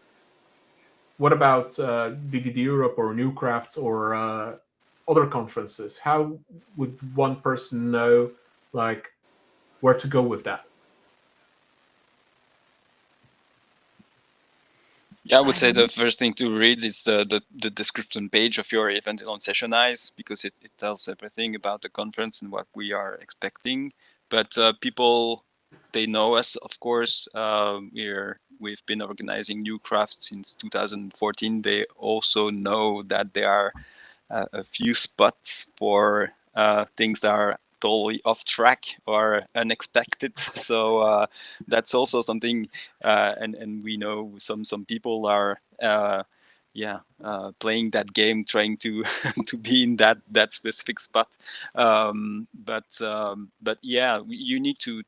What about DDD Europe or Newcrafts or other conferences? How would one person know like where to go with that? Yeah, I would say the first thing to read is the description page of your event on Sessionize, because it tells everything about the conference and what we are expecting. But people, they know us, of course. We've been organizing new crafts since 2014. They also know that there are a few spots for things that are totally off track or unexpected. So that's also something, and we know some people are playing that game, trying to to be in that specific spot. But yeah, you need to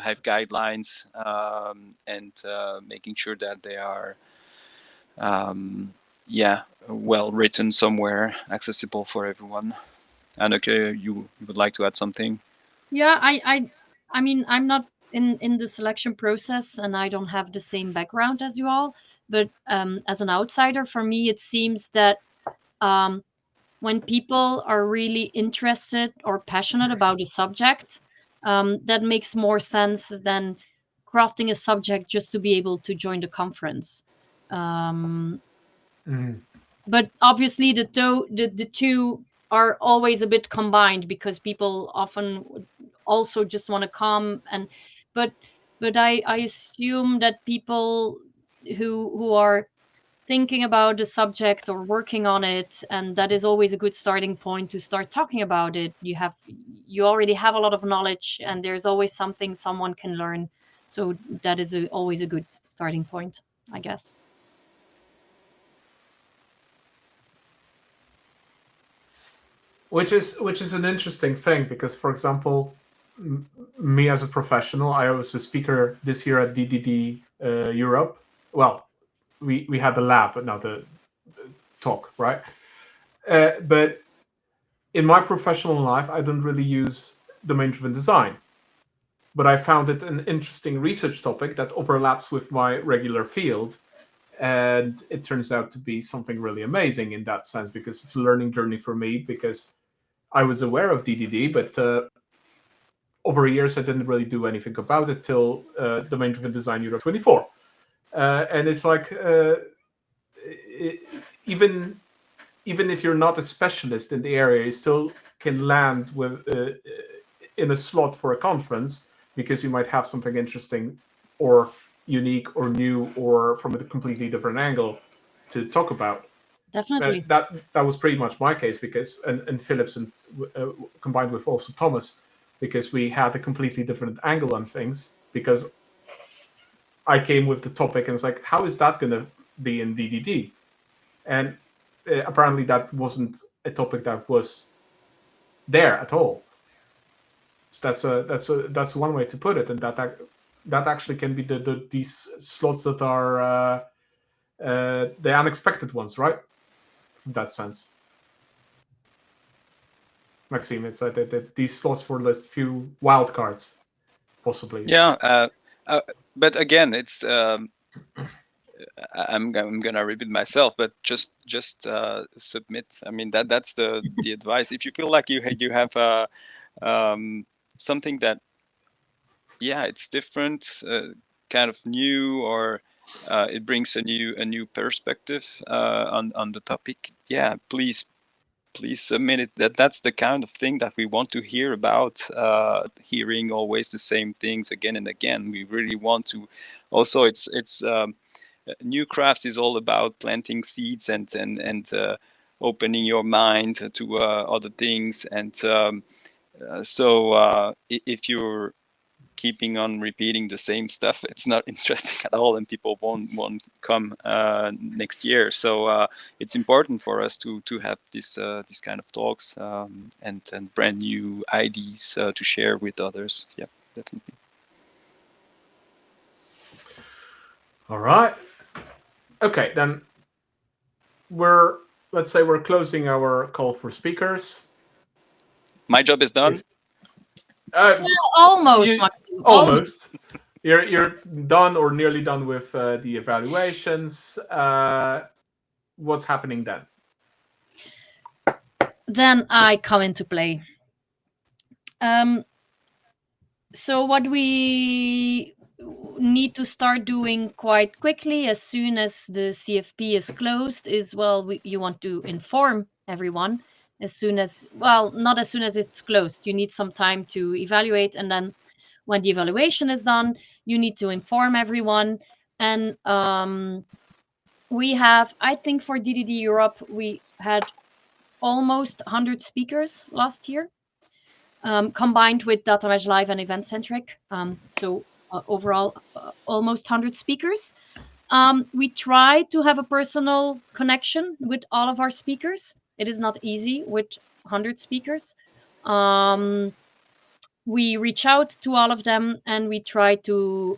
have guidelines, and making sure that they are well written somewhere, accessible for everyone. Anneke, you would like to add something? Yeah, I mean, I'm not in the selection process, and I don't have the same background as you all. But as an outsider, for me, it seems that when people are really interested or passionate about a subject, that makes more sense than crafting a subject just to be able to join the conference. But obviously, the two are always a bit combined, because people often also just want to come but I assume that people who are thinking about the subject or working on it, and that is always a good starting point to start talking about it. You already have a lot of knowledge, and there's always something someone can learn. So that is always a good starting point, I guess. Which is an interesting thing, because, for example, me as a professional, I was a speaker this year at DDD Europe. Well, we had the lab, but not the talk, right? But in my professional life, I don't really use domain-driven design. But I found it an interesting research topic that overlaps with my regular field. And it turns out to be something really amazing in that sense, because it's a learning journey for me, because I was aware of DDD, but over years I didn't really do anything about it till Domain-Driven Design Europe 24. And it's like, even if you're not a specialist in the area, you still can land with in a slot for a conference, because you might have something interesting or unique or new or from a completely different angle to talk about. Definitely. That was pretty much my case, because and Phillips, and combined with also Thomas, because we had a completely different angle on things. Because I came with the topic and it's like, how is that going to be in DDD? And apparently that wasn't a topic that was there at all. So that's one way to put it, and that actually can be these slots that are the unexpected ones, right? In that sense, Maxime, it's like that these slots for the few wild cards, possibly. Yeah, but again, it's I'm gonna repeat myself, but just submit. I mean, that's the advice. If you feel like you have something that, yeah, it's different, kind of new, or it brings a new perspective on the topic, yeah, please submit it. That's the kind of thing that we want to hear about. Hearing always the same things again and again. We really want to. Also, it's new crafts is all about planting seeds and opening your mind to other things. And so if you're keeping on repeating the same stuff, it's not interesting at all, and people won't come next year. So it's important for us to have this kind of talks, and brand new ideas to share with others. Yeah, definitely. All right. Okay, then let's say we're closing our call for speakers. My job is done. Almost, Maxime. Almost. You're done or nearly done with the evaluations. What's happening then? Then I come into play. So what we need to start doing quite quickly as soon as the CFP is closed is, you want to inform everyone as soon as, not as soon as it's closed. You need some time to evaluate, and then when the evaluation is done, you need to inform everyone. And we have, I think for DDD Europe, we had almost 100 speakers last year, combined with Data Mesh Live and Event Centric. So overall, almost 100 speakers. We try to have a personal connection with all of our speakers. It is not easy with 100 speakers. We reach out to all of them, and we try to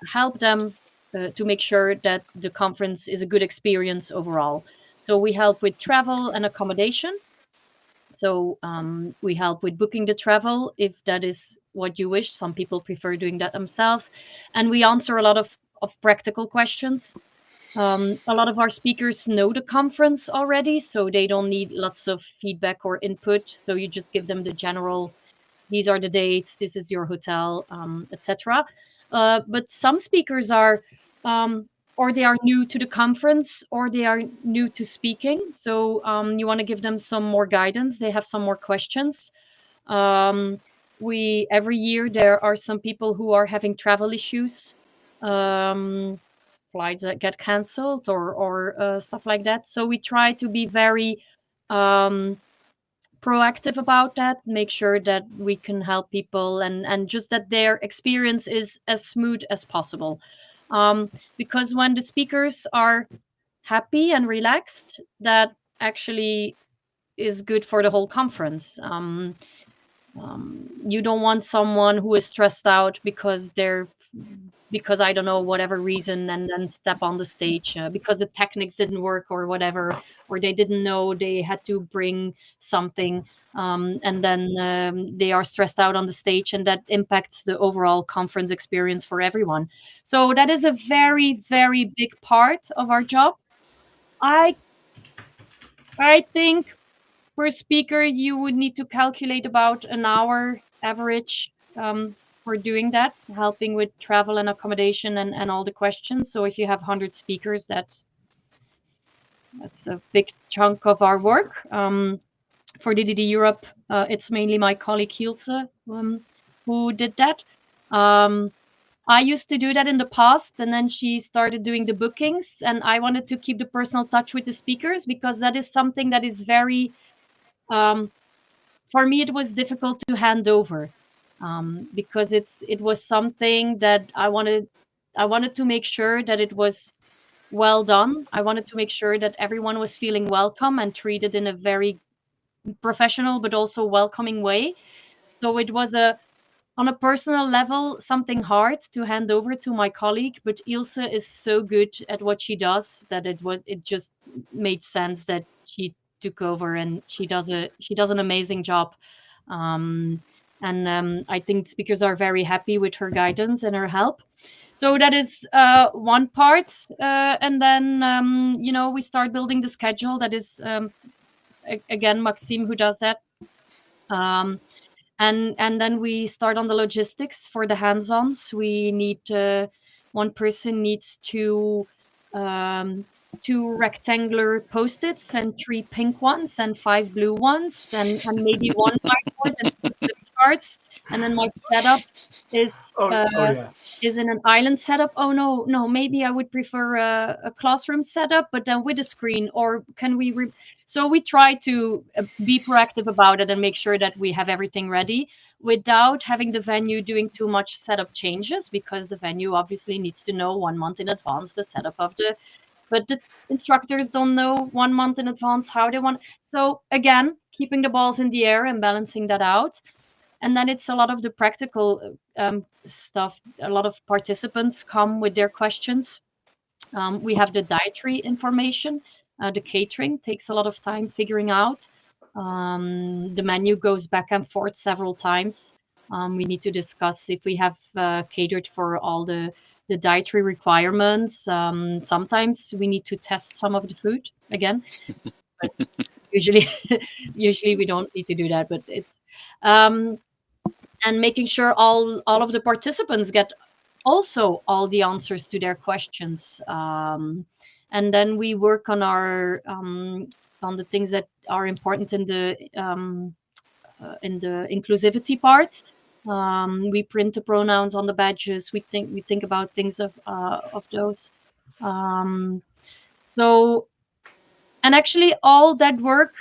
help them to make sure that the conference is a good experience overall. So we help with travel and accommodation. So we help with booking the travel if that is what you wish. Some people prefer doing that themselves. And we answer a lot of practical questions. A lot of our speakers know the conference already, so they don't need lots of feedback or input. So you just give them the general, these are the dates, this is your hotel, etc. But some speakers are, or they are new to the conference, or they are new to speaking. So you want to give them some more guidance. They have some more questions. Every year there are some people who are having travel issues, flights that get cancelled or stuff like that. So we try to be very proactive about that, make sure that we can help people and just that their experience is as smooth as possible. Because when the speakers are happy and relaxed, that actually is good for the whole conference. You don't want someone who is stressed out because I don't know, whatever reason, and then step on the stage because the techniques didn't work or whatever, or they didn't know they had to bring something, and then they are stressed out on the stage, and that impacts the overall conference experience for everyone. So that is a very, very big part of our job. I think per speaker you would need to calculate about an hour average for doing that, helping with travel and accommodation and all the questions. So if you have 100 speakers, that's a big chunk of our work. For DDD Europe, it's mainly my colleague Hilse who did that. I used to do that in the past, and then she started doing the bookings, and I wanted to keep the personal touch with the speakers because that is something that is very, for me, it was difficult to hand over. Because it was something that I wanted to make sure that it was well done. I wanted to make sure that everyone was feeling welcome and treated in a very professional but also welcoming way. So it was on a personal level something hard to hand over to my colleague, but Ilse is so good at what she does that it just made sense that she took over, and she does an amazing job. And I think speakers are very happy with her guidance and her help. So that is one part. And then, we start building the schedule. That is, again, Maxime who does that. And then we start on the logistics for the hands-ons. We need, one person needs to 2 rectangular Post-its and 3 pink ones and 5 blue ones and maybe 1 whiteboard and 2 flip charts. And then my setup is in an island setup. Oh no, maybe I would prefer a classroom setup, but then with a screen. Or can we? So we try to be proactive about it and make sure that we have everything ready without having the venue doing too much setup changes, because the venue obviously needs to know 1 month in advance the setup of the. But the instructors don't know 1 month in advance how they want. So again, keeping the balls in the air and balancing that out. And then it's a lot of the practical stuff. A lot of participants come with their questions. We have the dietary information. The catering takes a lot of time figuring out. The menu goes back and forth several times. We need to discuss if we have catered for all the dietary requirements. Sometimes we need to test some of the food again. But usually we don't need to do that. But it's and making sure all of the participants get also all the answers to their questions. And then we work on our on the things that are important in the inclusivity part. We print the pronouns on the badges. We think about things of those. So, and actually, all that work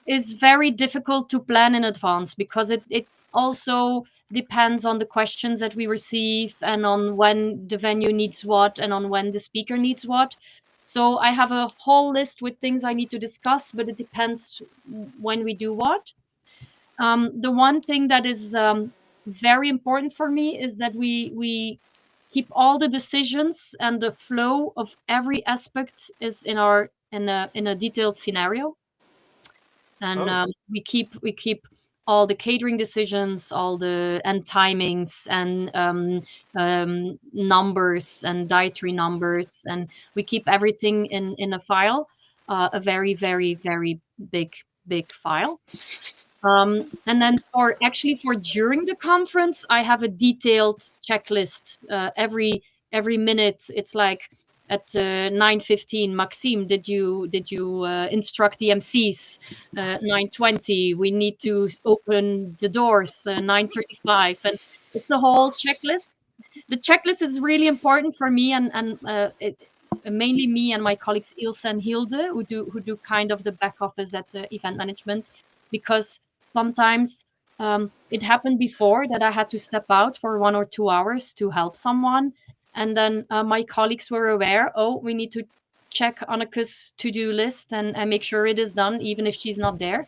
is very difficult to plan in advance because it also depends on the questions that we receive and on when the venue needs what and on when the speaker needs what. So I have a whole list with things I need to discuss, but it depends when we do what. The one thing that is very important for me is that we keep all the decisions and the flow of every aspect is in a detailed scenario. And we keep all the catering decisions, all the and timings and numbers and dietary numbers, and we keep everything in a file, a very very very big file. And then for during the conference, I have a detailed checklist. Every minute, it's like at 9:15, Maxime, did you instruct the MCs? 9:20, we need to open the doors. 9:35, and it's a whole checklist. The checklist is really important for me, and mainly me and my colleagues Ilse and Hilde, who do kind of the back office at the event management, because sometimes it happened before that I had to step out for 1 or 2 hours to help someone. And then my colleagues were aware, we need to check Anneke's to-do list and make sure it is done, even if she's not there.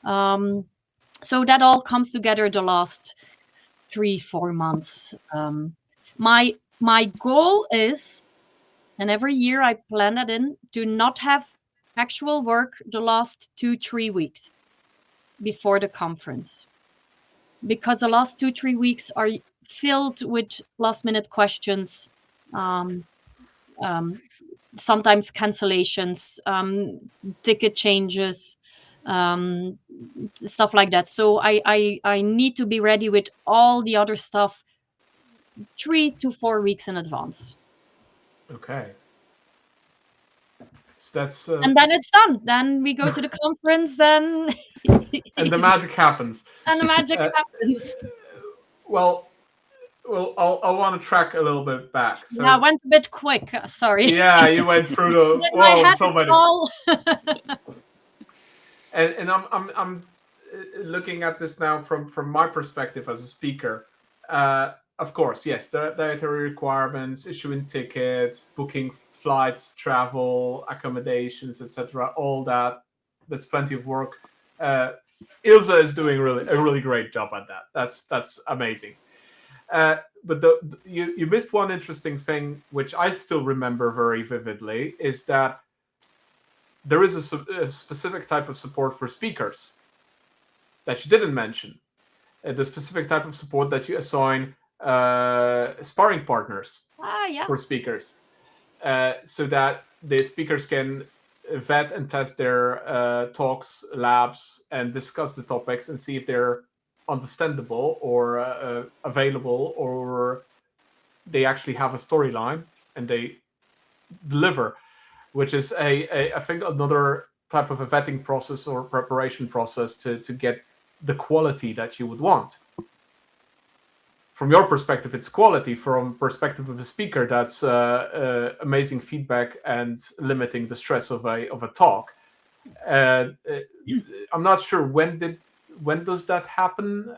So that all comes together the last 3-4 months. My goal is, and every year I plan that in, do not have actual work the last 2-3 weeks before the conference, because the last 2-3 weeks are filled with last minute questions, sometimes cancellations, ticket changes, stuff like that. So I need to be ready with all the other stuff 3 to 4 weeks in advance. Okay. So that's and then it's done. Then we go to the conference, and and the magic happens. And the magic happens. Well, I want to track a little bit back. So yeah, I went a bit quick. Sorry. Yeah, you went through the so many. And I'm looking at this now from my perspective as a speaker. Of course, yes, the dietary requirements, issuing tickets, booking flights, travel, accommodations, etc. All that's plenty of work. Ilse is doing a really great job at that. That's amazing. But you missed one interesting thing, which I still remember very vividly, is that there is a specific type of support for speakers that you didn't mention. The specific type of support that you assign sparring partners for speakers, so that the speakers can vet and test their talks, labs, and discuss the topics and see if they're understandable or available, or they actually have a storyline and they deliver, which is I think another type of a vetting process or preparation process to get the quality that you would want. From your perspective, it's quality. From perspective of the speaker, that's amazing feedback and limiting the stress of a talk. I'm not sure when does that happen,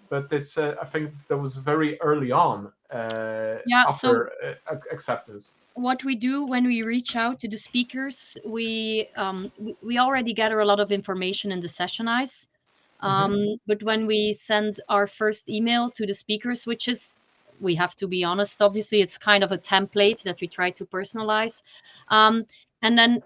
but it's I think that was very early on after acceptance. What we do when we reach out to the speakers, we already gather a lot of information in the sessionize. But when we send our first email to the speakers, which is we have to be honest. Obviously, it's kind of a template that we try to personalize. And then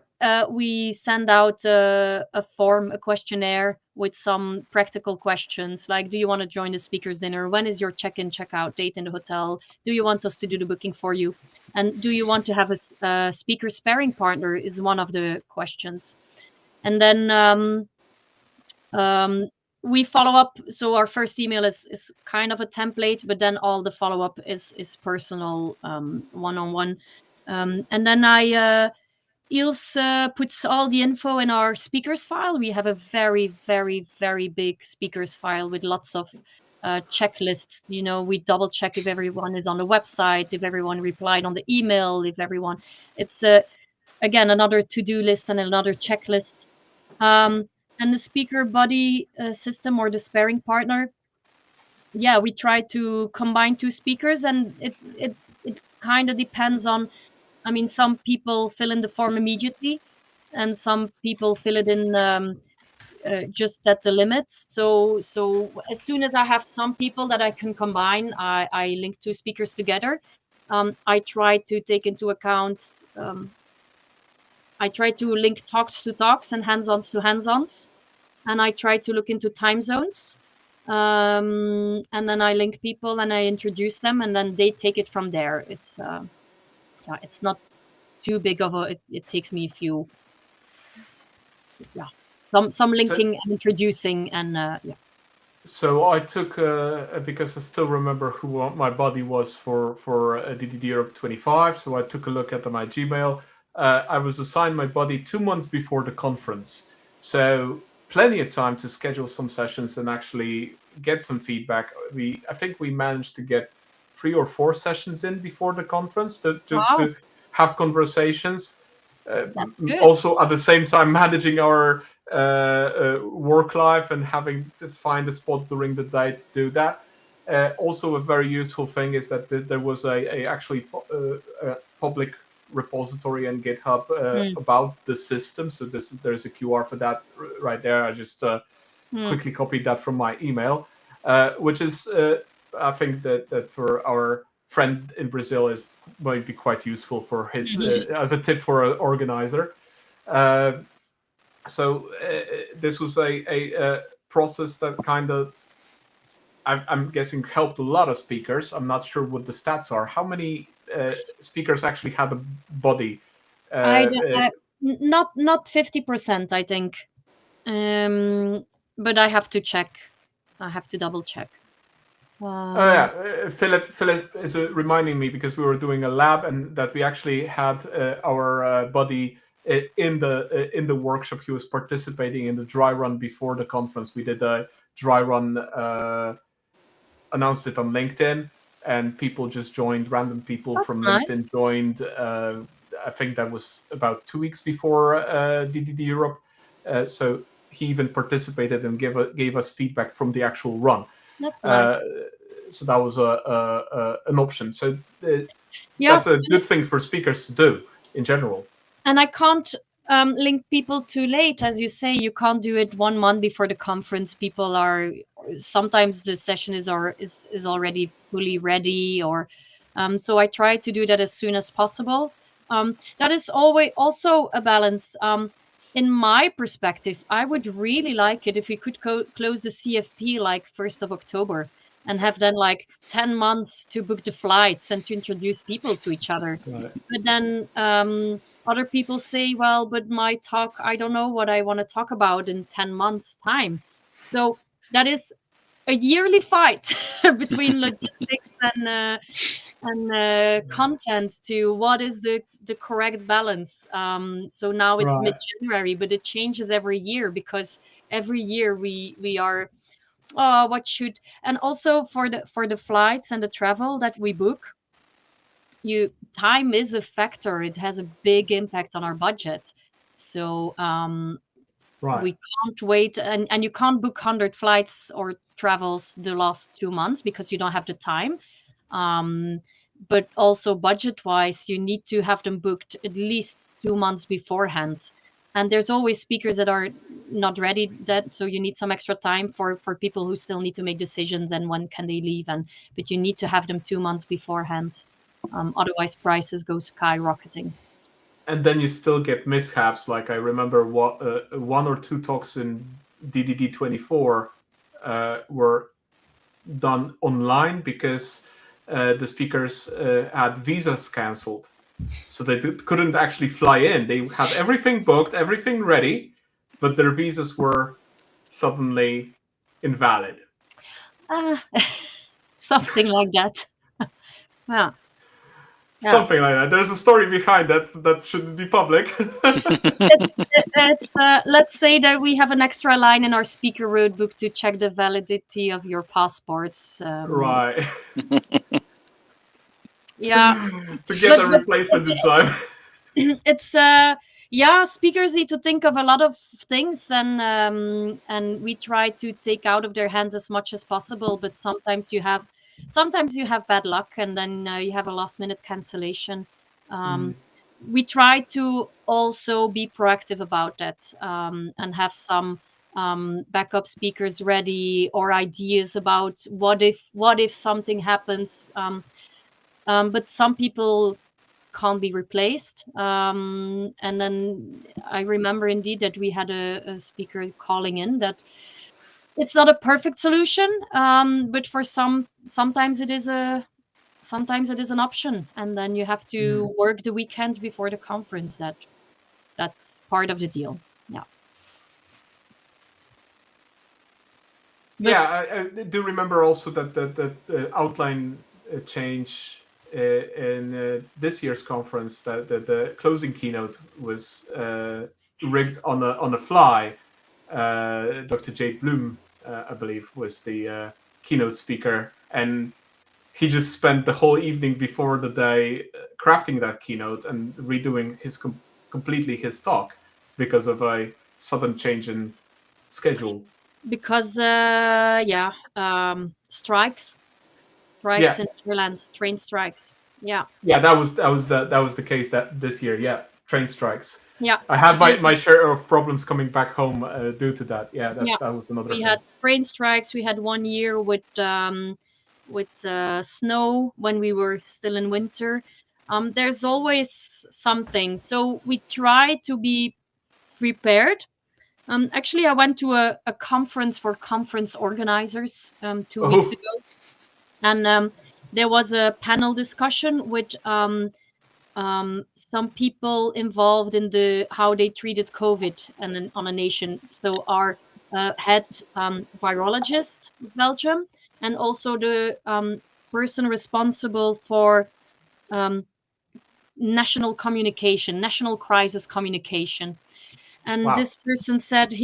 we send out a form, a questionnaire with some practical questions like, do you want to join the speaker's dinner? When is your check-in, check-out date in the hotel? Do you want us to do the booking for you? And do you want to have a speaker sparring partner is one of the questions. And then we follow up. So our first email is kind of a template, but then all the follow-up is personal, one-on-one. And then Ilse puts all the info in our speakers file. We have a very, very, very big speakers file with lots of checklists. We double check if everyone is on the website, if everyone replied on the email, if everyone. It's again another to-do list and another checklist. And the speaker buddy system, or the sparring partner. Yeah, we try to combine two speakers, and it kind of depends on. I mean, some people fill in the form immediately, and some people fill it in just at the limits. So as soon as I have some people that I can combine, I link two speakers together. I try to take into account. I try to link talks to talks and hands-ons to hands-ons, and I try to look into time zones. And then I link people and I introduce them, and then they take it from there. It's not too big of a. It takes me a few. Yeah, some linking and introducing, and yeah. So I took because I still remember who my buddy was for DDD Europe 25. So I took a look at my Gmail. I was assigned my buddy 2 months before the conference, so plenty of time to schedule some sessions and actually get some feedback. I think we managed to get 3 or 4 sessions in before the conference to have conversations. That's good. Also, at the same time, managing our work life and having to find a spot during the day to do that. Also, a very useful thing is that there was actually a public repository and GitHub about the system. So there's a QR for that right there. I just quickly copied that from my email, which is I think that for our friend in Brazil might be quite useful for his as a tip for an organizer. So this was a process that kind of I'm guessing helped a lot of speakers. I'm not sure what the stats are. How many speakers actually had a body? Not 50%, I think. But I have to check. I have to double check. Philip is reminding me, because we were doing a lab and that we actually had our buddy in the workshop. He was participating in the dry run before the conference. We did a dry run, announced it on LinkedIn, and people just joined. Random people from LinkedIn joined. I think that was about 2 weeks before DDD Europe. So he even participated and gave us feedback from the actual run. That's nice. So that was an option. So that's a good thing for speakers to do in general. And I can't link people too late, as you say. You can't do it 1 month before the conference. People are sometimes the session is already fully ready, or so I try to do that as soon as possible. That is always also a balance. In my perspective, I would really like it if we could close the CFP like 1st of October and have then like 10 months to book the flights and to introduce people to each other. Right. But then other people say, well, but my talk, I don't know what I want to talk about in 10 months' time. So that is a yearly fight between logistics and content to what is the correct balance. So now it's mid-January, but it changes every year, because every year we are what should, and also for the flights and the travel that we book, time is a factor. It has a big impact on our budget. So we can't wait, and you can't book 100 flights or travels the last 2 months because you don't have the time. But also budget-wise, you need to have them booked at least 2 months beforehand. And there's always speakers that are not ready, so you need some extra time for people who still need to make decisions and when can they leave, but you need to have them 2 months beforehand. Otherwise prices go skyrocketing. And then you still get mishaps. Like I remember one or two talks in DDD 24 were done online because the speakers had visas cancelled. So they couldn't actually fly in. They had everything booked, everything ready, but their visas were suddenly invalid. Something like that. Yeah. Something like that. There's a story behind that shouldn't be public. It's let's say that we have an extra line in our speaker road book to check the validity of your passports. Right. Yeah. To get a replacement in time. It's speakers need to think of a lot of things, and we try to take out of their hands as much as possible. But sometimes you have bad luck, and then you have a last minute cancellation. We try to also be proactive about that, and have some backup speakers ready or ideas about what if something happens. But some people can't be replaced. And then I remember indeed that we had a speaker calling in that it's not a perfect solution, but for sometimes it is an option, and then you have to work the weekend before the conference. That's part of the deal. Yeah. I do remember also that the outline change in this year's conference, that the closing keynote was rigged on a fly. Dr. Jade Bloom, I believe, was the keynote speaker, and he just spent the whole evening before the day crafting that keynote and redoing completely his talk because of a sudden change in schedule. Because strikes in the Netherlands, train strikes. Yeah, that was the case that this year. Yeah, train strikes. Yeah, I had my share of problems coming back home due to that. That was another. We had train strikes. We had 1 year with snow when we were still in winter. There's always something, so we try to be prepared. Actually, I went to a conference for conference organizers 2 weeks ago, and there was a panel discussion with some people involved in how they treated COVID and on a nation. So our head virologist of Belgium, and also the person responsible for national communication, national crisis communication. And this person said,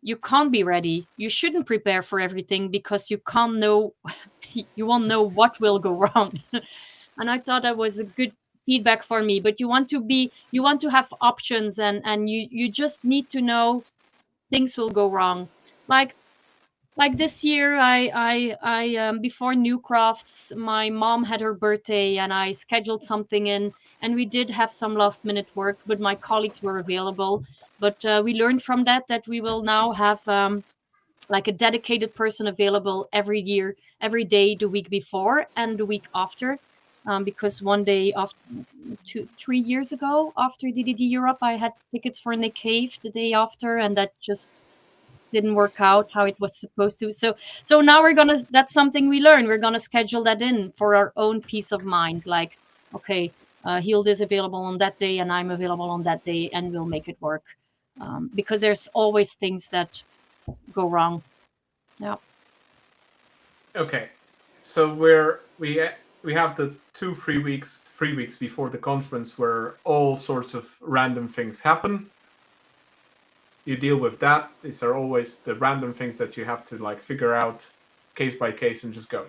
you can't be ready. You shouldn't prepare for everything because you can't know, you won't know what will go wrong. And I thought that was a good feedback for me. But you want to have options, and you just need to know things will go wrong. Like this year, I before Newcrafts, my mom had her birthday, and I scheduled something in, and we did have some last minute work, but my colleagues were available. But we learned from that we will now have like a dedicated person available every day, the week before and the week after. Because one day, 3 years ago, after DDD Europe, I had tickets for Nick Cave the day after, and that just didn't work out how it was supposed to. So now that's something we learn. We're gonna schedule that in for our own peace of mind. Like, okay, Hield is available on that day, and I'm available on that day, and we'll make it work. Because there's always things that go wrong. Yeah. Okay, so we have the 3 weeks before the conference where all sorts of random things happen. You deal with that. These are always the random things that you have to like figure out case by case and just go.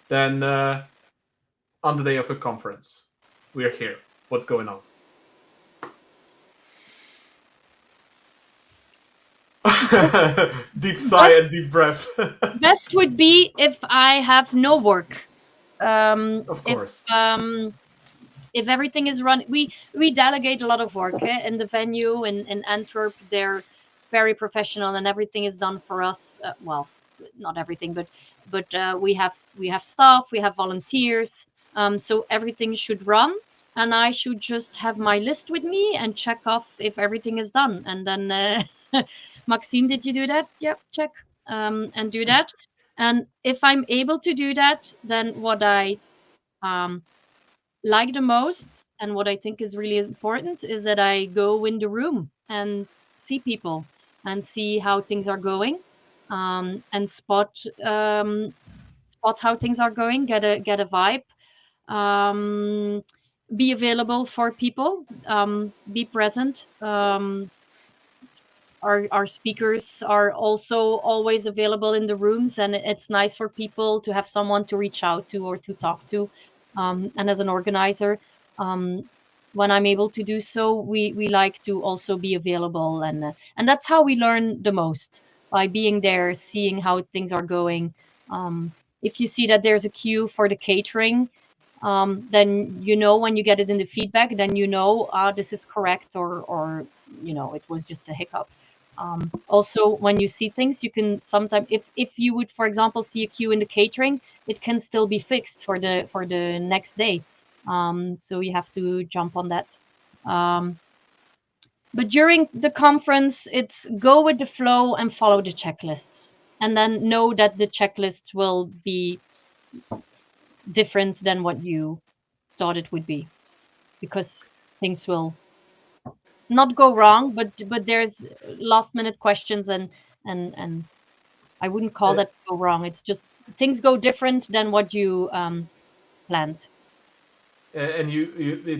Then on the day of the conference, we're here. What's going on? Deep sigh and deep breath. Best would be if I have no work. Of course. if everything is run, we delegate a lot of work in the venue in Antwerp. They're very professional, and everything is done for us. Well, not everything, but we have staff, we have volunteers, so everything should run, and I should just have my list with me and check off if everything is done. And then Maxime, did you do that? Yep, check, and do that. And if I'm able to do that, then what I like the most and what I think is really important is that I go in the room and see people and see how things are going, and spot how things are going, get a vibe, be available for people, be present. Our speakers are also always available in the rooms, and it's nice for people to have someone to reach out to or to talk to. And as an organizer, when I'm able to do so, we like to also be available, and that's how we learn the most, by being there, seeing how things are going. If you see that there's a queue for the catering, then when you get it in the feedback, then this is correct, or it was just a hiccup. Also, when you see things, you can sometimes, if you would, for example, see a queue in the catering, it can still be fixed for the next day. So you have to jump on that. But during the conference, it's go with the flow and follow the checklists, and then know that the checklists will be different than what you thought it would be, because things will not go wrong, but there's last minute questions, and I wouldn't call that go wrong. It's just things go different than what you planned. And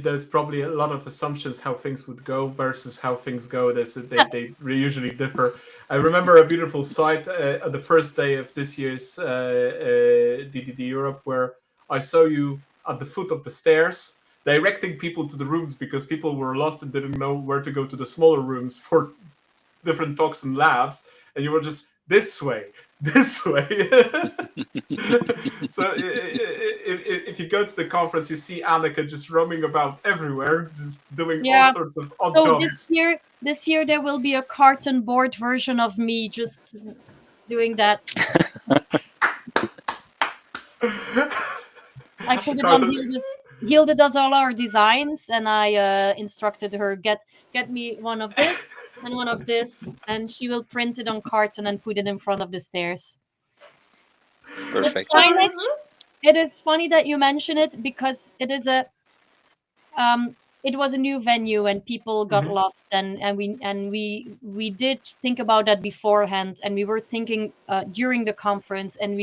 there's probably a lot of assumptions how things would go versus how things go. They usually differ. I remember a beautiful sight on the first day of this year's DDD Europe, where I saw you at the foot of the stairs directing people to the rooms, because people were lost and didn't know where to go to the smaller rooms for different talks and labs, and you were just this way. So if you go to the conference, you see Anneke just roaming about everywhere, just doing all sorts of odd jobs. This year there will be a carton board version of me just doing that. I put it on Hilde does all our designs, and I instructed her, get me one of this and one of this, and she will print it on carton and put it in front of the stairs. Perfect. It is funny that you mention it, because it is it was a new venue and people got lost, and we did think about that beforehand, and we were thinking during the conference, and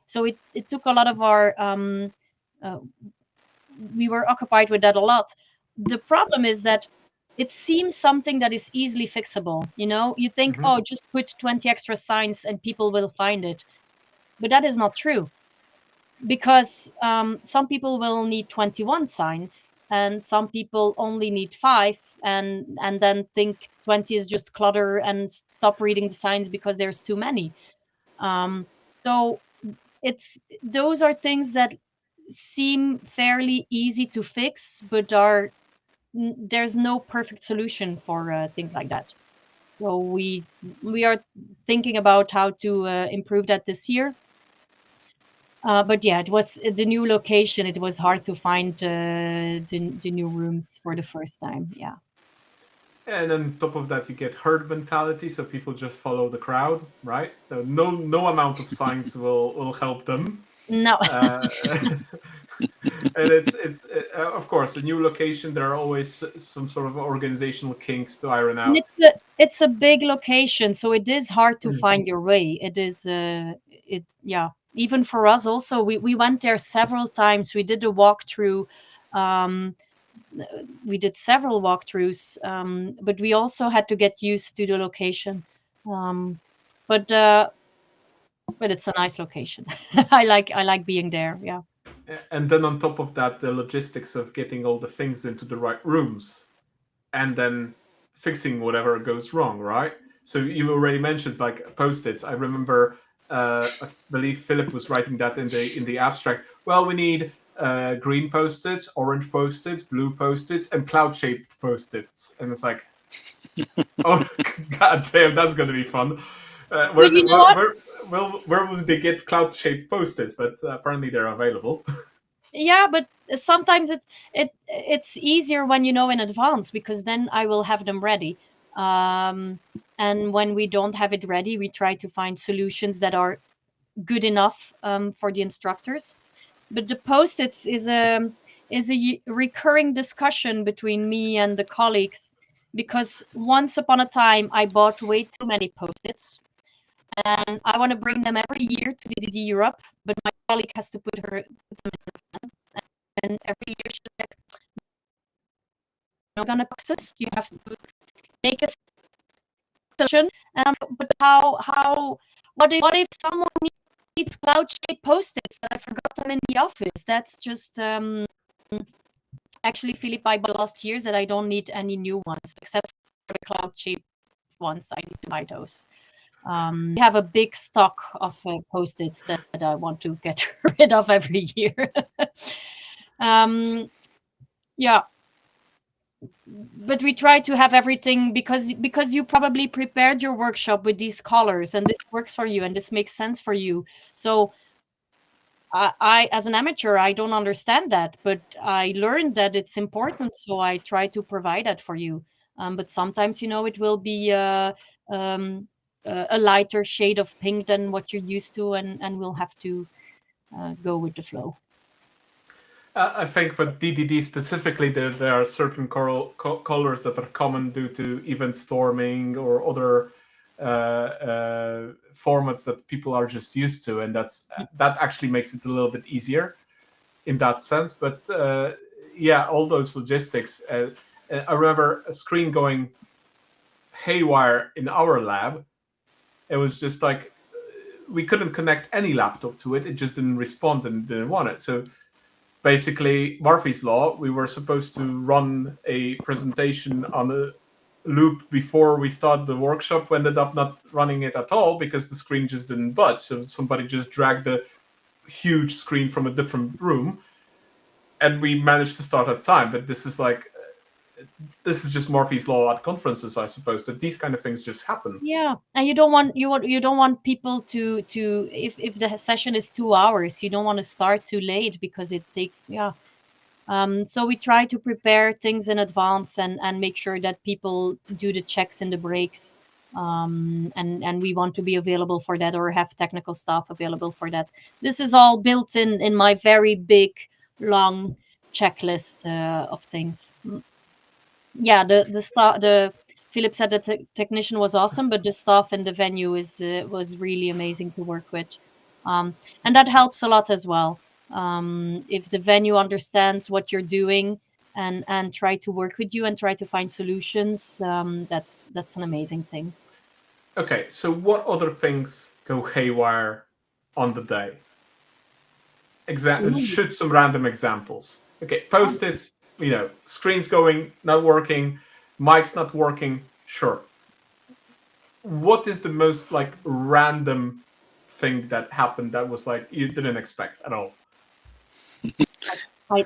so it took a lot of our we were occupied with that a lot. The problem is that it seems something that is easily fixable. You think, oh, just put 20 extra signs and people will find it. But that is not true, because some people will need 21 signs, and some people only need 5, and then think 20 is just clutter and stop reading the signs because there's too many. So those are things that seem fairly easy to fix, but there's no perfect solution for things like that. So we are thinking about how to improve that this year. But yeah, it was the new location. It was hard to find the new rooms for the first time. Yeah. And on top of that, you get herd mentality, so people just follow the crowd, right? So no amount of signs will help them. No. And it's of course, a new location. There are always some sort of organizational kinks to iron out. And it's a big location, so it is hard to find your way. It is even for us also. We went there several times. We did a walkthrough. We did several walkthroughs, but we also had to get used to the location. But it's a nice location. I like being there. Yeah. And then on top of that, the logistics of getting all the things into the right rooms, and then fixing whatever goes wrong, right? So you already mentioned like Post-its. I remember, I believe Philip was writing that in the abstract. Well, we need green post-its, orange post-its, blue post-its, and cloud-shaped post-its. And it's like, oh, god damn, that's going to be fun. But you know what? Where would they get cloud-shaped post-its? But apparently they're available. Yeah, but sometimes it's easier when you know in advance, because then I will have them ready. And when we don't have it ready, we try to find solutions that are good enough for the instructors. But the post-its is a recurring discussion between me and the colleagues, because once upon a time I bought way too many post-its, and I want to bring them every year to DDD Europe, but my colleague has to put them in her van, and every year she's like, "You're not gonna boxes. You have to make a selection." But what if someone needs cloud-shaped post-its that I forgot them in the office? That's just actually, Philip, I bought last year that I don't need any new ones except for the cloud-shaped ones. I need to buy those. We have a big stock of post-its that I want to get rid of every year. Yeah, but we try to have everything, because you probably prepared your workshop with these colors, and this works for you, and this makes sense for you. So I as an amateur, I don't understand that, but I learned that it's important, so I try to provide that for you. But sometimes, it will be a lighter shade of pink than what you're used to, and we'll have to go with the flow. I think for DDD specifically, there are certain colors that are common due to event storming or other formats that people are just used to, and that actually makes it a little bit easier in that sense. But yeah, all those logistics. I remember a screen going haywire in our lab. It was just like we couldn't connect any laptop to it. It just didn't respond and didn't want it. So basically, Murphy's Law, we were supposed to run a presentation on a loop before we started the workshop. We ended up not running it at all because the screen just didn't budge. So somebody just dragged the huge screen from a different room, and we managed to start at time. But this is just Murphy's Law at conferences, I suppose, that these kind of things just happen. Yeah, and you don't want people to if the session is 2 hours, you don't want to start too late because it takes so we try to prepare things in advance and make sure that people do the checks in the breaks, and we want to be available for that, or have technical staff available for that. This is all built in my very big long checklist of things. Yeah, the Philip said the technician was awesome, but the staff in the venue was really amazing to work with, and that helps a lot as well. If the venue understands what you're doing and try to work with you and try to find solutions, that's an amazing thing. Okay, so what other things go haywire on the day? Shoot some random examples. Okay, post-its, screens going, not working, mics not working, sure. What is the most random thing that happened that was you didn't expect at all?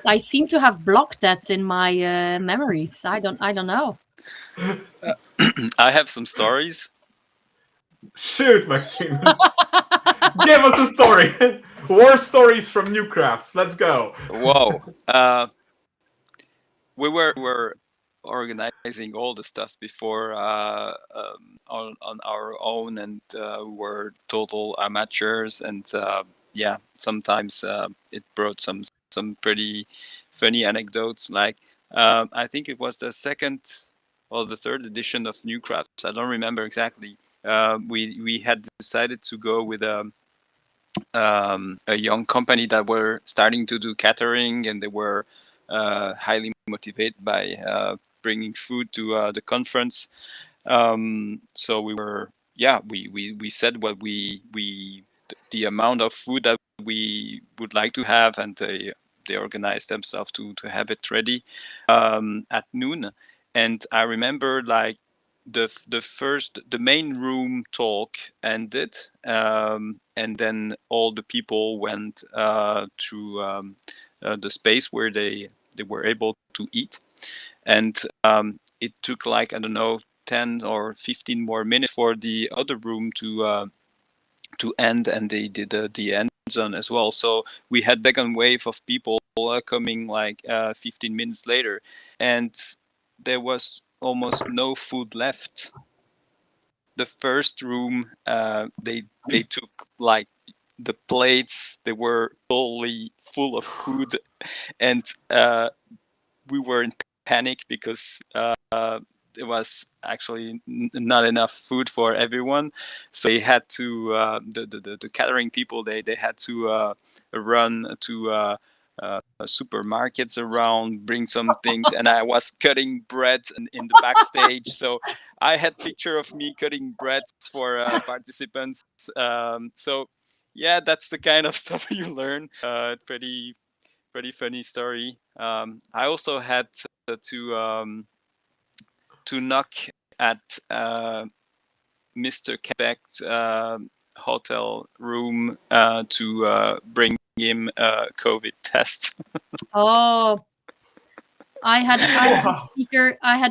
I seem to have blocked that in my memories. I don't know. I have some stories. Shoot, Maxime. Give us a story. War stories from Newcrafts. Let's go. Whoa. We were organizing all the stuff before on our own, and we were total amateurs, and sometimes it brought some pretty funny anecdotes. I think it was the second or the third edition of Newcrafts. I don't remember exactly. We had decided to go with a young company that were starting to do catering, and they were highly motivated by bringing food to the conference. So we were, we said what the amount of food that we would like to have, and they organized themselves to have it ready at noon. And I remember the main room talk ended, and then all the people went to the space where they were able to eat, and it took like, I don't know, 10 or 15 more minutes for the other room to end, and they did the end zone as well. So we had second wave of people coming like 15 minutes later, and there was almost no food left. The first room, they took like the plates, they were totally full of food, and we were in panic because there was actually not enough food for everyone. So they had to the catering people, they had to run to supermarkets around, bring some things, and I was cutting bread in the backstage. So I had picture of me cutting bread for participants. So yeah, that's the kind of stuff you learn. Pretty funny story. I also had to knock at Mr. Quebec's hotel room to bring him a COVID test. Oh, I had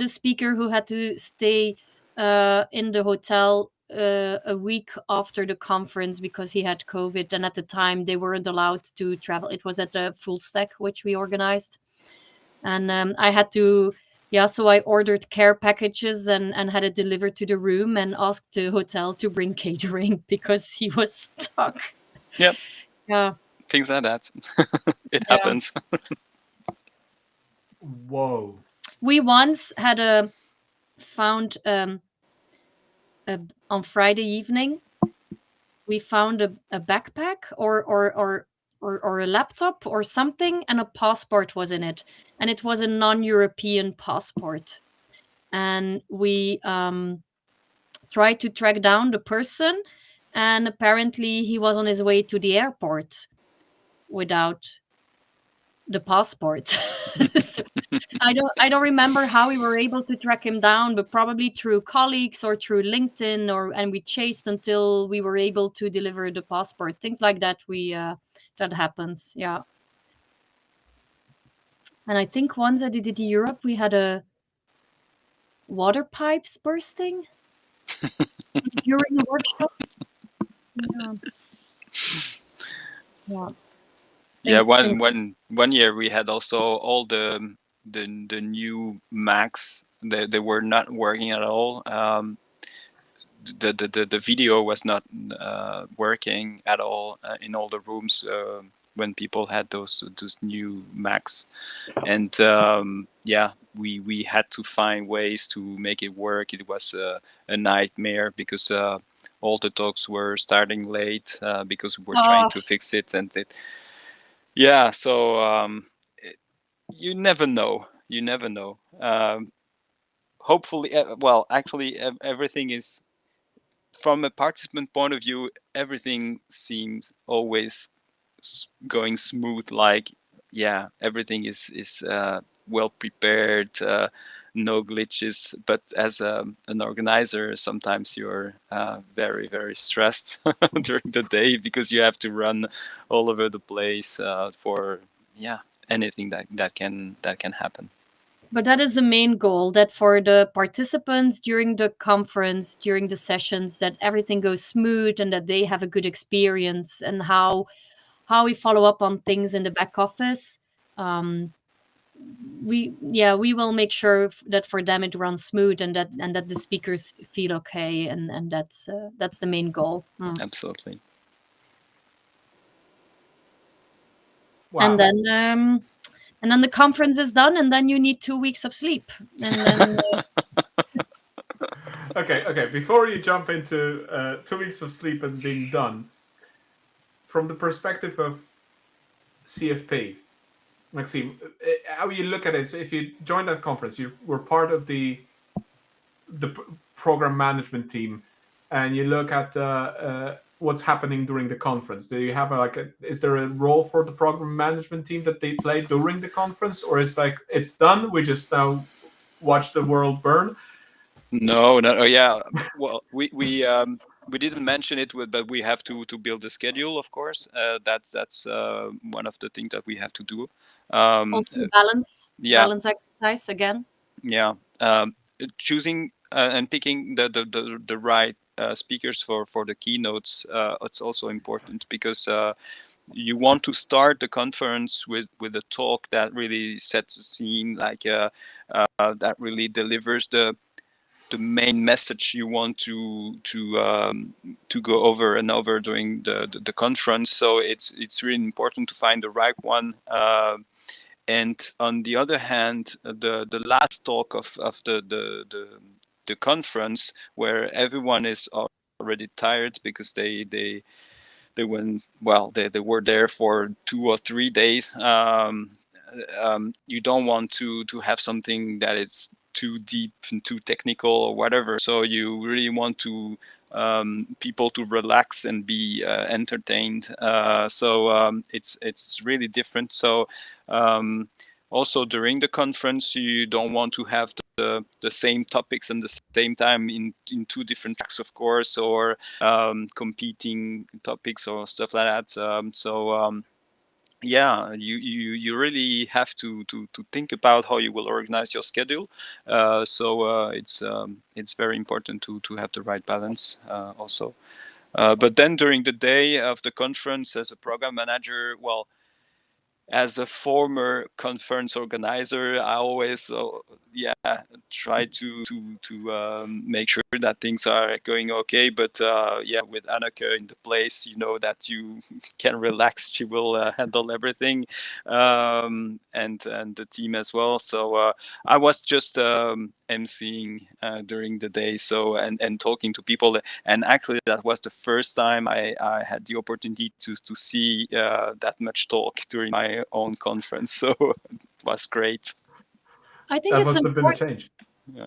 a speaker who had to stay in the hotel a week after the conference because he had COVID, and at the time they weren't allowed to travel. It was at the Full Stack, which we organized, and I had to. Yeah, so I ordered care packages and had it delivered to the room and asked the hotel to bring catering because he was stuck. Yep. Yeah. Things like that. It happens. Whoa. We once had found on Friday evening, we found a backpack or a laptop or something, and a passport was in it, and it was a non-European passport, and we tried to track down the person, and apparently he was on his way to the airport without the passport. So I don't remember how we were able to track him down, but probably through colleagues or through LinkedIn, and we chased until we were able to deliver the passport. Things like that that happens. Yeah. And I think once at DDD Europe we had a water pipes bursting during the workshop. Yeah. Yeah. Yeah, one year we had also all the new Macs. They were not working at all. The video was not working at all in all the rooms when people had those new Macs, and yeah, we had to find ways to make it work. It was a nightmare because all the talks were starting late because we were trying to fix it, and it. Yeah, so you never know. You never know. Hopefully, well, actually, everything is, from a participant point of view, everything seems always going smooth. Like, yeah, everything is well prepared, no glitches. But as an organizer, sometimes you're very, very stressed during the day because you have to run all over the place for anything that can happen. But that is the main goal, that for the participants during the conference, during the sessions, that everything goes smooth and that they have a good experience, and how we follow up on things in the back office. We will make sure that for them it runs smooth, and that the speakers feel okay, and that's the main goal. Absolutely. Wow. And then the conference is done, and then you need 2 weeks of sleep. And then Okay. Before you jump into 2 weeks of sleep and being done, from the perspective of CFP, Maxime, how you look at it? So if you joined that conference, you were part of the program management team, and you look at what's happening during the conference. Do you have is there a role for the program management team that they play during the conference, or is like it's done, we just now watch the world burn? No. Oh, yeah. Well, we didn't mention it, but we have to build a schedule, of course. That's one of the things that we have to do. Also balance Yeah. exercise again. Yeah. Choosing and picking the right speakers for the keynotes. It's also important because you want to start the conference with a talk that really sets the scene, like that really delivers the main message you want to go over and over during the conference. So it's really important to find the right one. And on the other hand, the last talk of the conference, where everyone is already tired because they went, well, they were there for 2 or 3 days. You don't want to have something that is too deep and too technical or whatever. So you really want to people to relax and be entertained. So it's really different. So also during the conference, you don't want to have the same topics and the same time in 2 different tracks, of course, or competing topics or stuff like that. Yeah, you really have to think about how you will organize your schedule. It's very important to have the right balance also. But then during the day of the conference, as a program manager, well, as a former conference organizer, I always try to make sure that things are going okay. But with Anneke in the place, you know that you can relax. She will handle everything, and the team as well. So I was just emceeing during the day, so and talking to people. And actually, that was the first time I had the opportunity to see that much talk during my own conference. So it was great. I think That it's must have been a important. change. Yeah.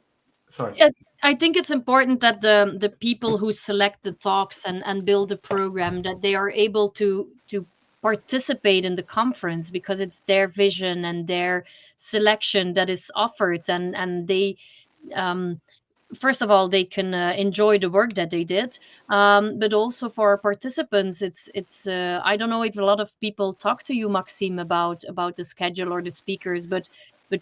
Sorry. I think it's important that the people who select the talks and build the program, that they are able to participate in the conference, because it's their vision and their selection that is offered, and they um, first of all, they can enjoy the work that they did, but also for our participants, it's I don't know if a lot of people talk to you, Maxime, about the schedule or the speakers, but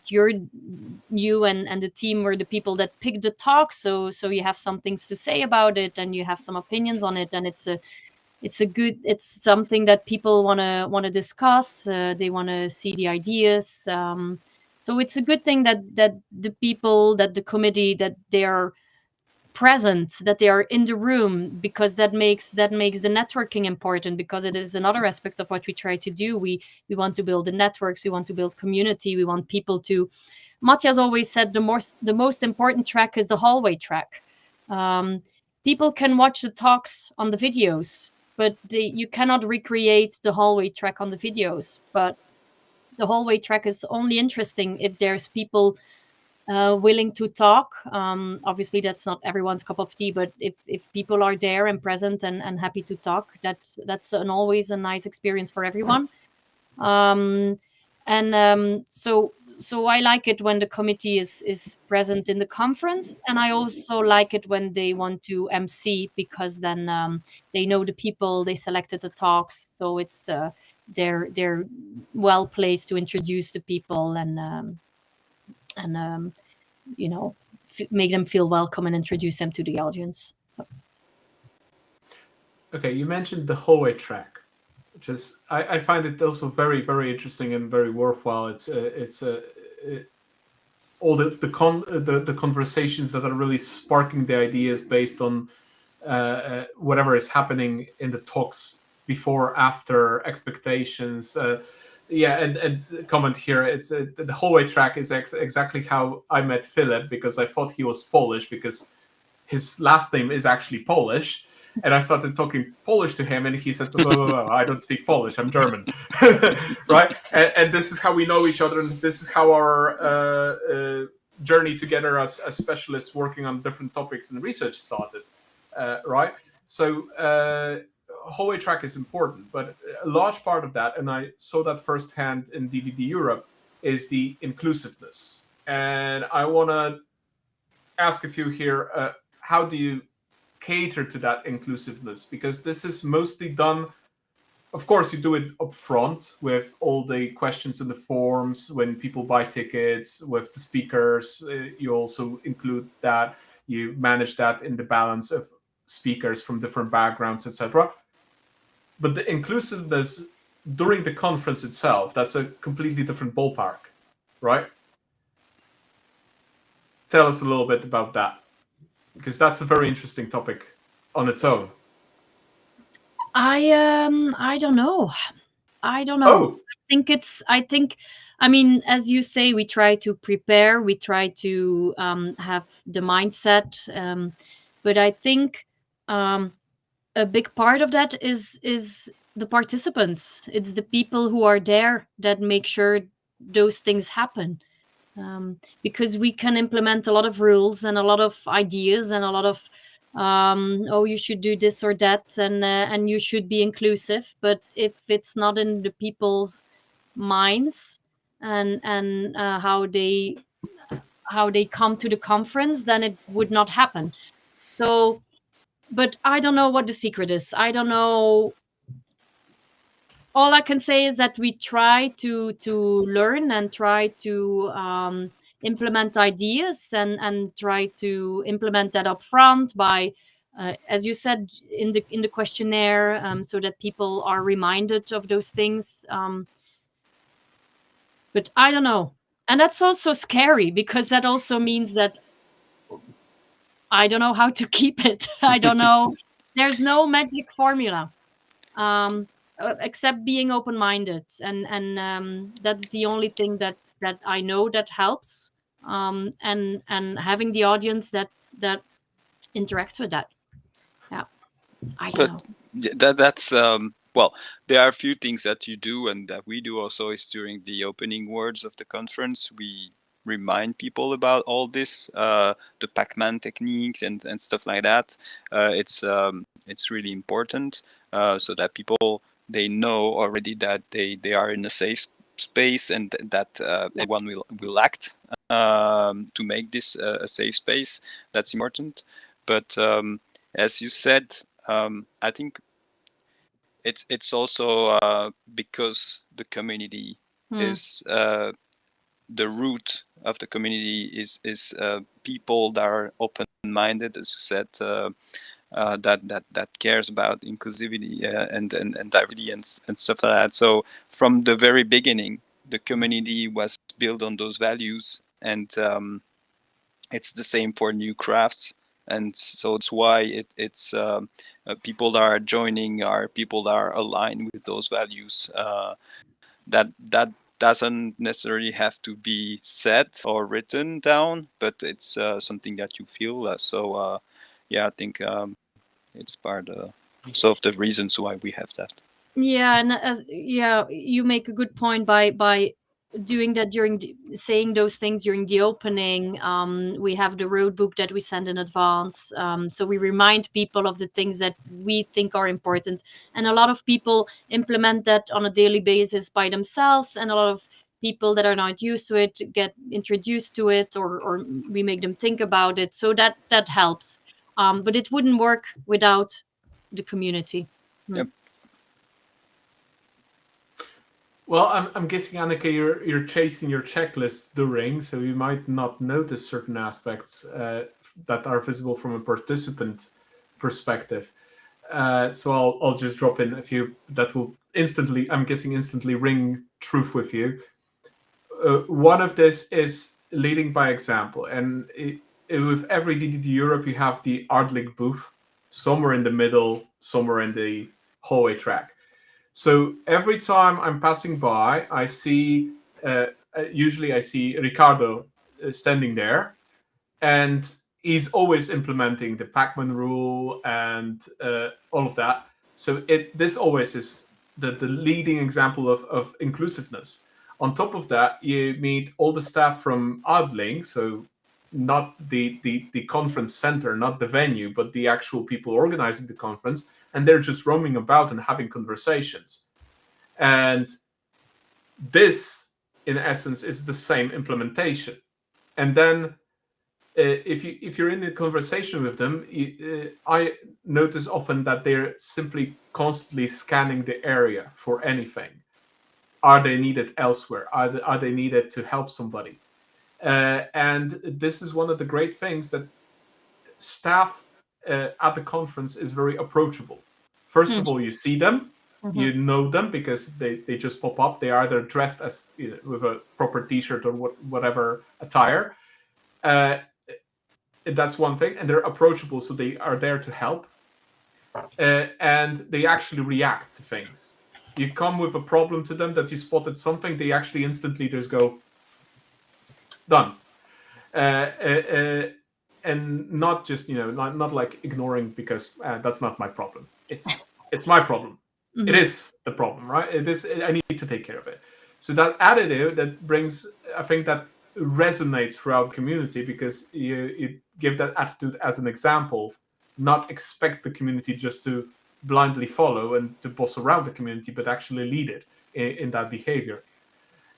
you and the team were the people that picked the talk, so you have some things to say about it, and you have some opinions on it, and it's something that people want to discuss. They want to see the ideas. So it's a good thing that the people, that the committee, that they are present, that they are in the room, because that makes the networking important, because it is another aspect of what we try to do. We want to build the networks, we want to build community, we want people to. Matthias always said the most important track is the hallway track. People can watch the talks on the videos, but you cannot recreate the hallway track on the videos. But the hallway track is only interesting if there's people willing to talk. Obviously, that's not everyone's cup of tea, but if people are there and present and happy to talk, that's always a nice experience for everyone. Um, and so I like it when the committee is present in the conference, and I also like it when they want to MC, because then they know the people, they selected the talks, so it's they're well placed to introduce the people and make them feel welcome and introduce them to the audience. So. Okay, you mentioned the hallway track, which is I find it also very, very interesting and very worthwhile. It's all the conversations that are really sparking the ideas based on whatever is happening in the talks before, after, expectations. And comment here. It's the hallway track is exactly how I met Philip, because I thought he was Polish because his last name is actually Polish. And I started talking Polish to him, and he says, I don't speak Polish, I'm German. Right? And this is how we know each other, and this is how our journey together as specialists working on different topics and research started. Right? So hallway track is important, but a large part of that, and I saw that firsthand in DDD Europe, is the inclusiveness. And I want to ask a few here. How do you cater to that inclusiveness? Because this is mostly done, of course, you do it up front with all the questions in the forms when people buy tickets, with the speakers. You also include that. You manage that in the balance of speakers from different backgrounds, etc. But the inclusiveness during the conference itself, that's a completely different ballpark, right? Tell us a little bit about that, because that's a very interesting topic on its own. I don't know. Oh, I mean, as you say, we try to prepare, we try to have the mindset, but I think a big part of that is the participants. It's the people who are there that make sure those things happen. Because we can implement a lot of rules and a lot of ideas and a lot of oh, you should do this or that, and you should be inclusive. But if it's not in the people's minds and how they come to the conference, then it would not happen. So, but I don't know what the secret is. I don't know. All I can say is that we try to learn and try to implement ideas and try to implement that up front by, as you said in the questionnaire, so that people are reminded of those things. But I don't know, and that's also scary because that also means that I don't know how to keep it. I don't know. There's no magic formula. Except being open-minded, and that's the only thing that I know that helps, and having the audience that interacts with that. Yeah, I don't know. That's well, there are a few things that you do and that we do also. Is during the opening words of the conference, we remind people about all this, the Pac-Man technique and stuff like that. It's really important, so that people, they know already that they are in a safe space, and that everyone will act to make this a safe space. That's important. But as you said, I think it's also because the community is the root of the community is people that are open-minded, as you said, that cares about inclusivity and diversity and stuff like that. So from the very beginning, the community was built on those values, and it's the same for Newcrafts. And so it's why it's people that are joining are people that are aligned with those values. That doesn't necessarily have to be said or written down, but it's something that you feel. Yeah, I think it's part of the reasons why we have that. Yeah, and you make a good point by doing that saying those things during the opening. We have the road book that we send in advance, so we remind people of the things that we think are important, and a lot of people implement that on a daily basis by themselves, and a lot of people that are not used to it get introduced to it, or we make them think about it, so that helps. But it wouldn't work without the community. Yep. Well, I'm guessing, Anneke, you're chasing your checklists during, so you might not notice certain aspects that are visible from a participant perspective. So I'll just drop in a few that will instantly ring truth with you. One of this is leading by example, and with every DDD Europe, you have the Aardling booth somewhere in the middle, somewhere in the hallway track. So every time I'm passing by, I see, usually I see Ricardo standing there, and he's always implementing the Pac-Man rule and all of that. So this always is the leading example of inclusiveness. On top of that, you meet all the staff from Aardling, so not the conference center, not the venue, but the actual people organizing the conference, and they're just roaming about and having conversations. And this, in essence, is the same implementation. And then if you're in the conversation with them, I notice often that they're simply constantly scanning the area for anything. Are they needed elsewhere? Are they needed to help somebody? And this is one of the great things, that staff at the conference is very approachable. First of all, you see them, you know them because they just pop up. They are either dressed as with a proper T-shirt or whatever attire. That's one thing, and they're approachable, so they are there to help. And they actually react to things. You come with a problem to them that you spotted something, they actually instantly just go, done. And not just not like ignoring because that's not my problem. It's my problem. It is the problem, right? It is. I need to take care of it. So that attitude that brings, I think that resonates throughout the community, because you give that attitude as an example, not expect the community just to blindly follow and to boss around the community, but actually lead it in that behavior.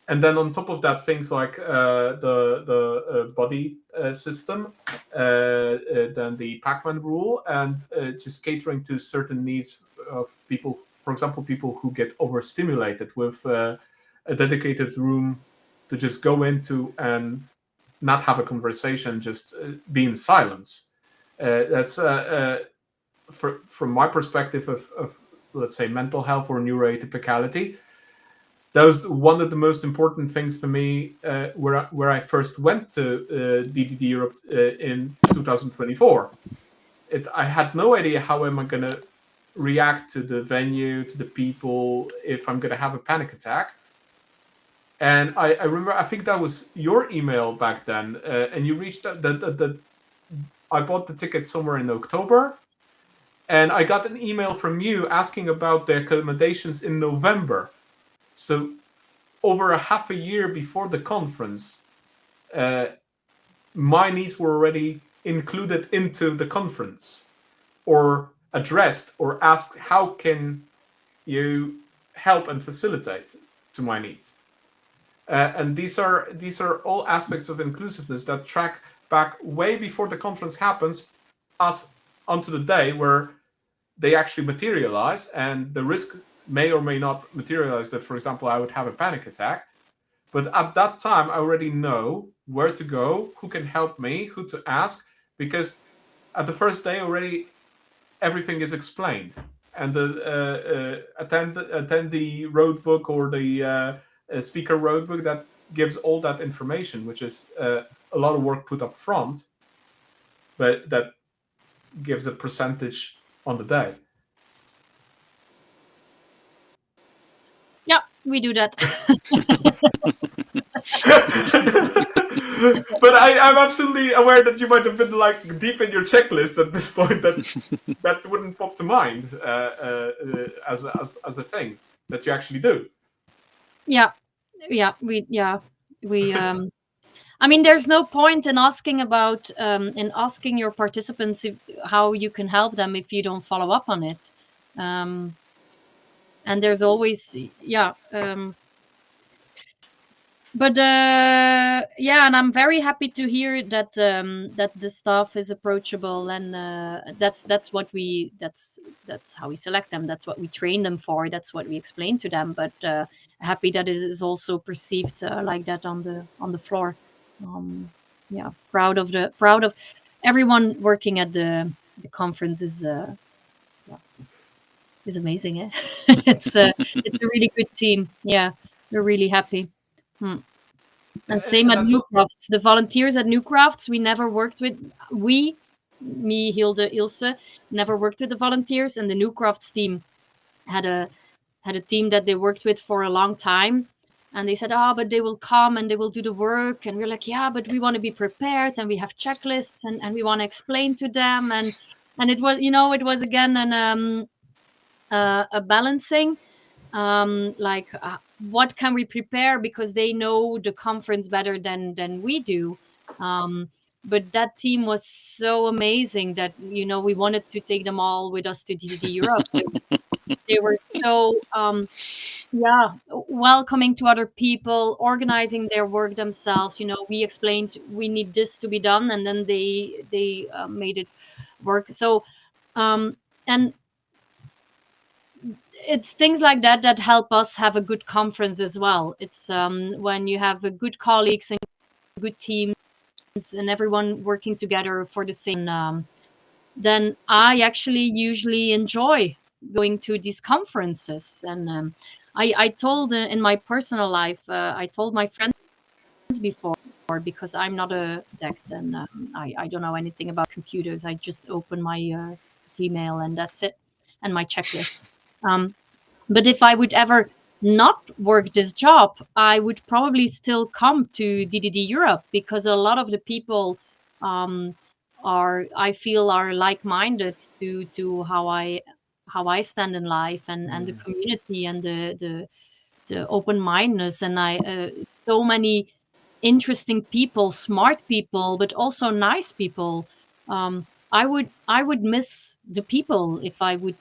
And then on top of that, things like the buddy system, then the Pac-Man rule, and just catering to certain needs of people. For example, people who get overstimulated, with a dedicated room to just go into and not have a conversation, just be in silence. That's from my perspective of let's say mental health or neuroatypicality. That was one of the most important things for me where I first went to DDD Europe in 2024. I had no idea how am I going to react to the venue, to the people, if I'm going to have a panic attack. And I remember, I think that was your email back then, and you reached out that I bought the ticket somewhere in October, and I got an email from you asking about the accommodations in November. So over a half a year before the conference, my needs were already included into the conference, or addressed, or asked, how can you help and facilitate to my needs? And these are all aspects of inclusiveness that track back way before the conference happens, us onto the day where they actually materialize, and the risk may or may not materialize that, for example, I would have a panic attack. But at that time, I already know where to go, who can help me, who to ask, because at the first day already, everything is explained. And the attendee road book, or the speaker road book, that gives all that information, which is a lot of work put up front, but that gives a percentage on the day. Yeah, we do that. But I'm absolutely aware that you might have been like deep in your checklist at this point, that wouldn't pop to mind as a thing that you actually do. We I mean, there's no point in asking about asking your participants how you can help them if you don't follow up on it. And there's always but and I'm very happy to hear that that the staff is approachable, and that's how we select them. That's what we train them for. That's what we explain to them. But happy that it is also perceived like that on the floor. Proud of everyone working at the conference is amazing. Eh? It's a really good team. Yeah, we're really happy. And same at Newcrafts. The volunteers at Newcrafts, we never worked with. Me, Hilde, Ilse, never worked with the volunteers, and the Newcrafts team had a team that they worked with for a long time. And they said, but they will come and they will do the work. And we're like, yeah, but we want to be prepared, and we have checklists, and we want to explain to them. And it was, it was again a balancing, what can we prepare, because they know the conference better than we do. But that team was so amazing that we wanted to take them all with us to DDD Europe. They were so welcoming to other people, organizing their work themselves. We explained we need this to be done, and then they made it work. So and it's things like that that help us have a good conference as well. It's when you have a good colleagues and good teams and everyone working together for the same, then I actually usually enjoy going to these conferences. And I told in my personal life, I told my friends before, because I'm not a architect, and I don't know anything about computers. I just open my Gmail and that's it, and my checklist. But if I would ever not work this job, I would probably still come to DDD Europe, because a lot of the people I feel are like-minded to how I stand in life, and the community, and the open-mindedness, and so many interesting people, smart people, but also nice people. I would miss the people if I would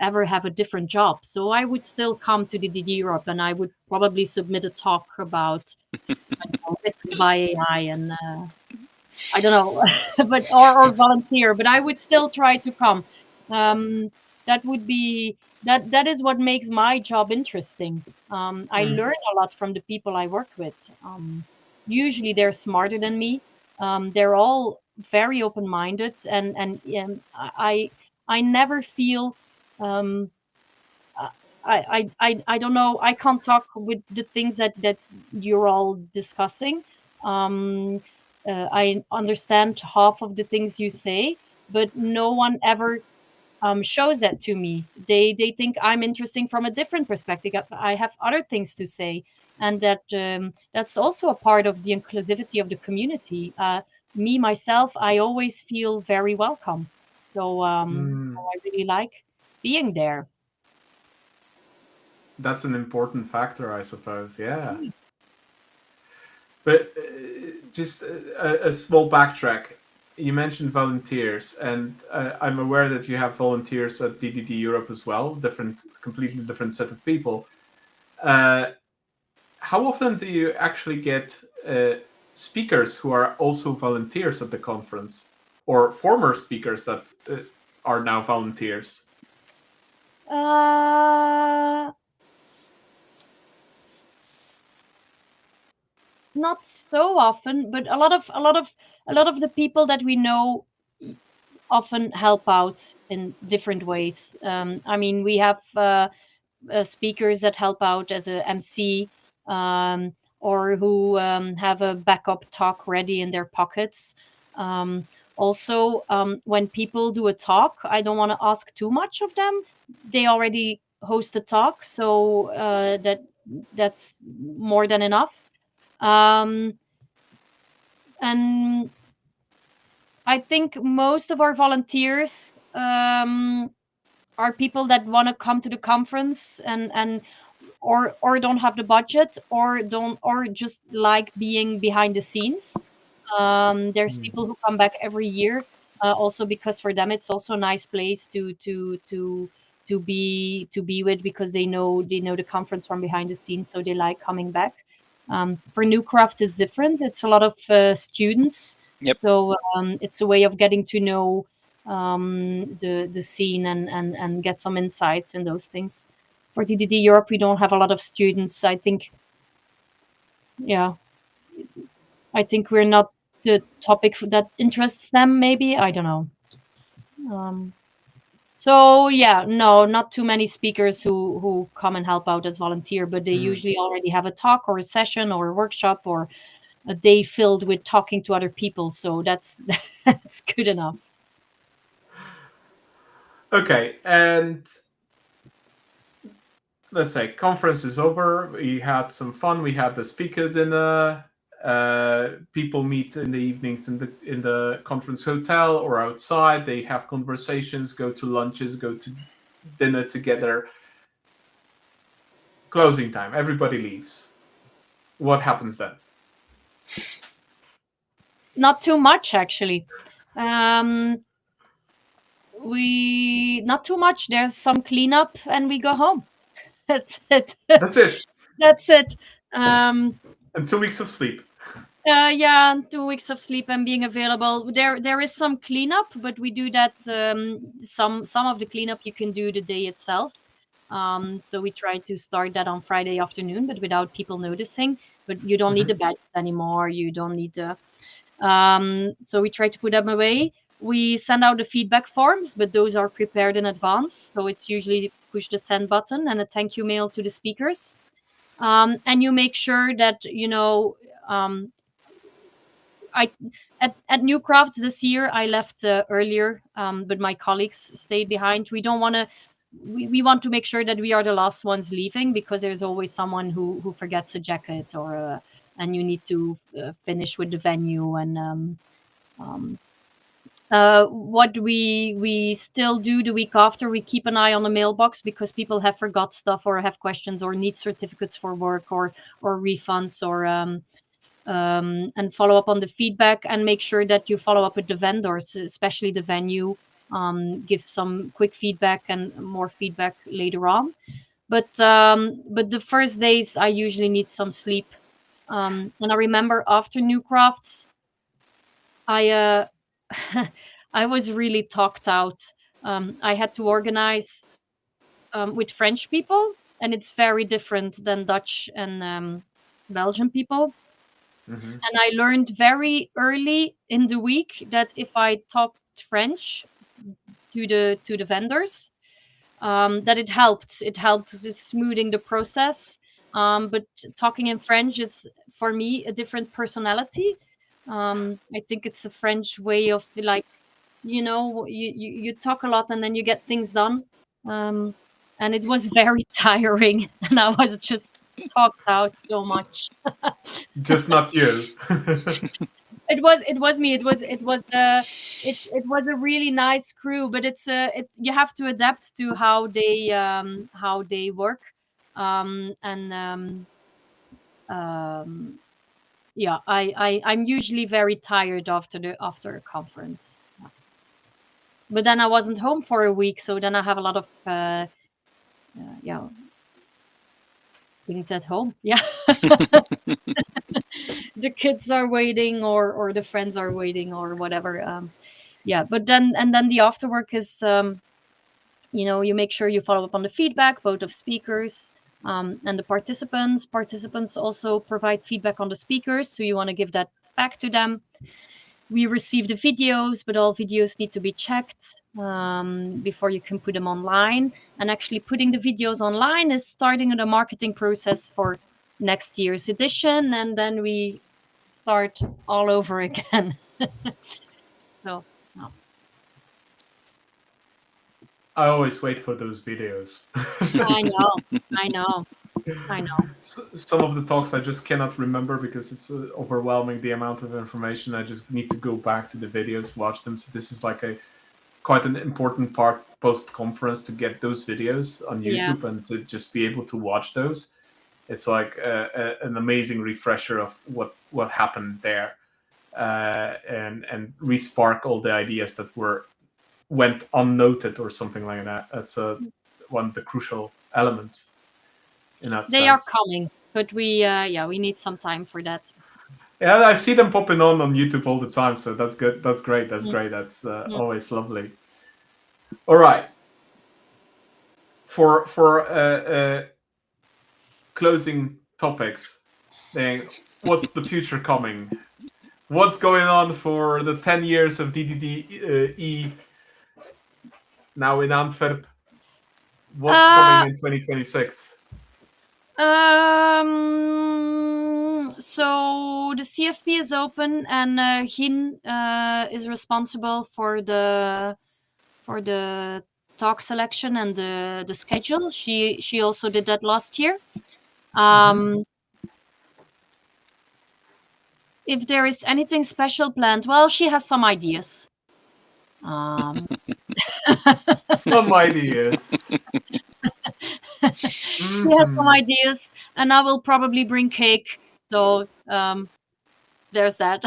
ever have a different job. So I would still come to the DD Europe, and I would probably submit a talk about written by AI, and I don't know, but or volunteer. But I would still try to come. That would be that is what makes my job interesting. I learn a lot from the people I work with. Usually they're smarter than me. They're all very open-minded, and I never feel. Um, I don't know. I can't talk with the things that you're all discussing. I understand half of the things you say, but no one ever shows that to me. They think I'm interesting from a different perspective. I have other things to say, and that's also a part of the inclusivity of the community. Me myself, I always feel very welcome. So I really like being there. That's an important factor, I suppose. Yeah. But just a small backtrack. You mentioned volunteers, and I'm aware that you have volunteers at DDD Europe as well, completely different set of people. How often do you actually get speakers who are also volunteers at the conference, or former speakers that are now volunteers? Not so often, but a lot of the people that we know often help out in different ways. I mean, we have speakers that help out as a MC, or who have a backup talk ready in their pockets. Also, when people do a talk, I don't want to ask too much of them. They already host a talk, so that's more than enough. And I think most of our volunteers are people that want to come to the conference, and or don't have the budget, or just like being behind the scenes. There's people who come back every year, also because for them it's also a nice place to be with, because they know the conference from behind the scenes, so they like coming back. For Newcrafts, it's different. It's a lot of students. Yep. So it's a way of getting to know the scene, and get some insights in those things. For DDD Europe, we don't have a lot of students. I think we're not the topic that interests them. Maybe, I don't know. No, not too many speakers who come and help out as volunteer, but they usually already have a talk or a session or a workshop or a day filled with talking to other people. So that's good enough. Okay, and let's say conference is over. We had some fun. We had the speaker dinner. People meet in the evenings in the conference hotel or outside. They have conversations, go to lunches, go to dinner together. Closing time. Everybody leaves. What happens then? Not too much, actually. We not too much. There's some cleanup, and we go home. That's it. That's it. That's it. And 2 weeks of sleep. Yeah, 2 weeks of sleep and being available. There is some cleanup, but we do that. Some of the cleanup you can do the day itself. So we try to start that on Friday afternoon, but without people noticing. But you don't need the badges anymore. You don't need the. So we try to put them away. We send out the feedback forms, but those are prepared in advance. So it's usually push the send button and a thank you mail to the speakers. And you make sure that at Newcrafts this year I left earlier, but my colleagues stayed behind. We don't want to. We want to make sure that we are the last ones leaving, because there's always someone who forgets a jacket, or and you need to finish with the venue. And what we still do the week after, we keep an eye on the mailbox, because people have forgot stuff or have questions or need certificates for work or refunds, or and follow up on the feedback and make sure that you follow up with the vendors, especially the venue. Give some quick feedback and more feedback later on. But the first days I usually need some sleep. And I remember after Newcrafts, I I was really talked out. I had to organize with French people, and it's very different than Dutch and Belgian people. And I learned very early in the week that if I talked French to the vendors, that it helped. It helped smoothing the process. But talking in French is, for me, a different personality. I think it's a French way of, like, you talk a lot and then you get things done. And it was very tiring, and I was just talked out so much. Just not you. It was me. It was a really nice crew, but it's you have to adapt to how they work. Yeah, I'm usually very tired after a conference. But then I wasn't home for a week, so then I have a lot of things at home. Yeah. The kids are waiting, or the friends are waiting, or whatever. But then the after work is, you make sure you follow up on the feedback, both of speakers and the participants. Participants also provide feedback on the speakers, so you want to give that back to them. We receive the videos, but all videos need to be checked before you can put them online. And actually putting the videos online is starting the marketing process for next year's edition, and then we start all over again. So no. I always wait for those videos. I know. Some of the talks I just cannot remember because it's overwhelming, the amount of information. I just need to go back to the videos, watch them. So this is like quite an important part post-conference, to get those videos on YouTube and to just be able to watch those. It's like an amazing refresher of what happened there, and re-spark all the ideas that went unnoted or something like that. That's one of the crucial elements in that They sense. are coming, but we need some time for that. Yeah, I see them popping on YouTube all the time, so that's good. That's great. That's great. That's always lovely. All right. For closing topics, what's the future coming? What's going on for the 10 years of DDD now in Antwerp? What's coming in 2026? So the CFP is open, and Hin is responsible for the talk selection and the schedule. She also did that last year. If there is anything special planned, well, she has some ideas. Some ideas. She has some ideas, and I will probably bring cake. So there's that.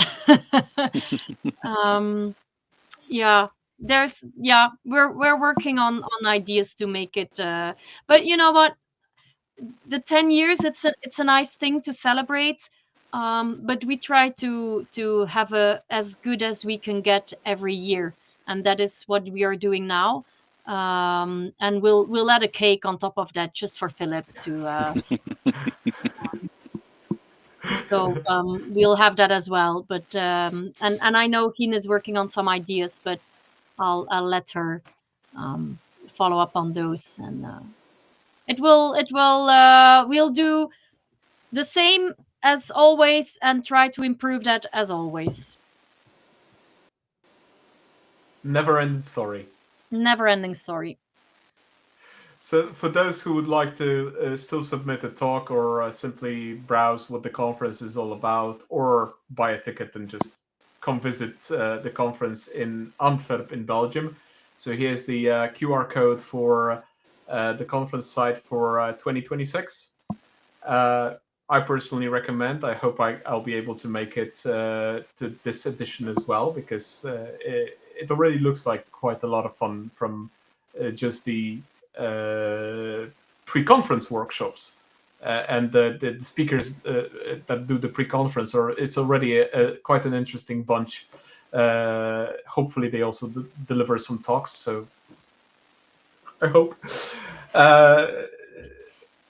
we're working on ideas to make it. But you know what? The 10 years, it's a nice thing to celebrate. But we try to have as good as we can get every year, and that is what we are doing now. And we'll add a cake on top of that just for Philip to. So we'll have that as well. But and I know Heen is working on some ideas, but I'll let her follow up on those, and we'll do the same as always and try to improve that as always. Never-ending story. Never-ending story. So for those who would like to still submit a talk or simply browse what the conference is all about, or buy a ticket and just come visit the conference in Antwerp in Belgium. So here's the QR code for the conference site for 2026. I personally recommend. I hope I'll be able to make it to this edition as well, because it already looks like quite a lot of fun from just the pre-conference workshops and the speakers that do the pre-conference. Or it's already quite an interesting bunch. Hopefully they also deliver some talks, so I hope.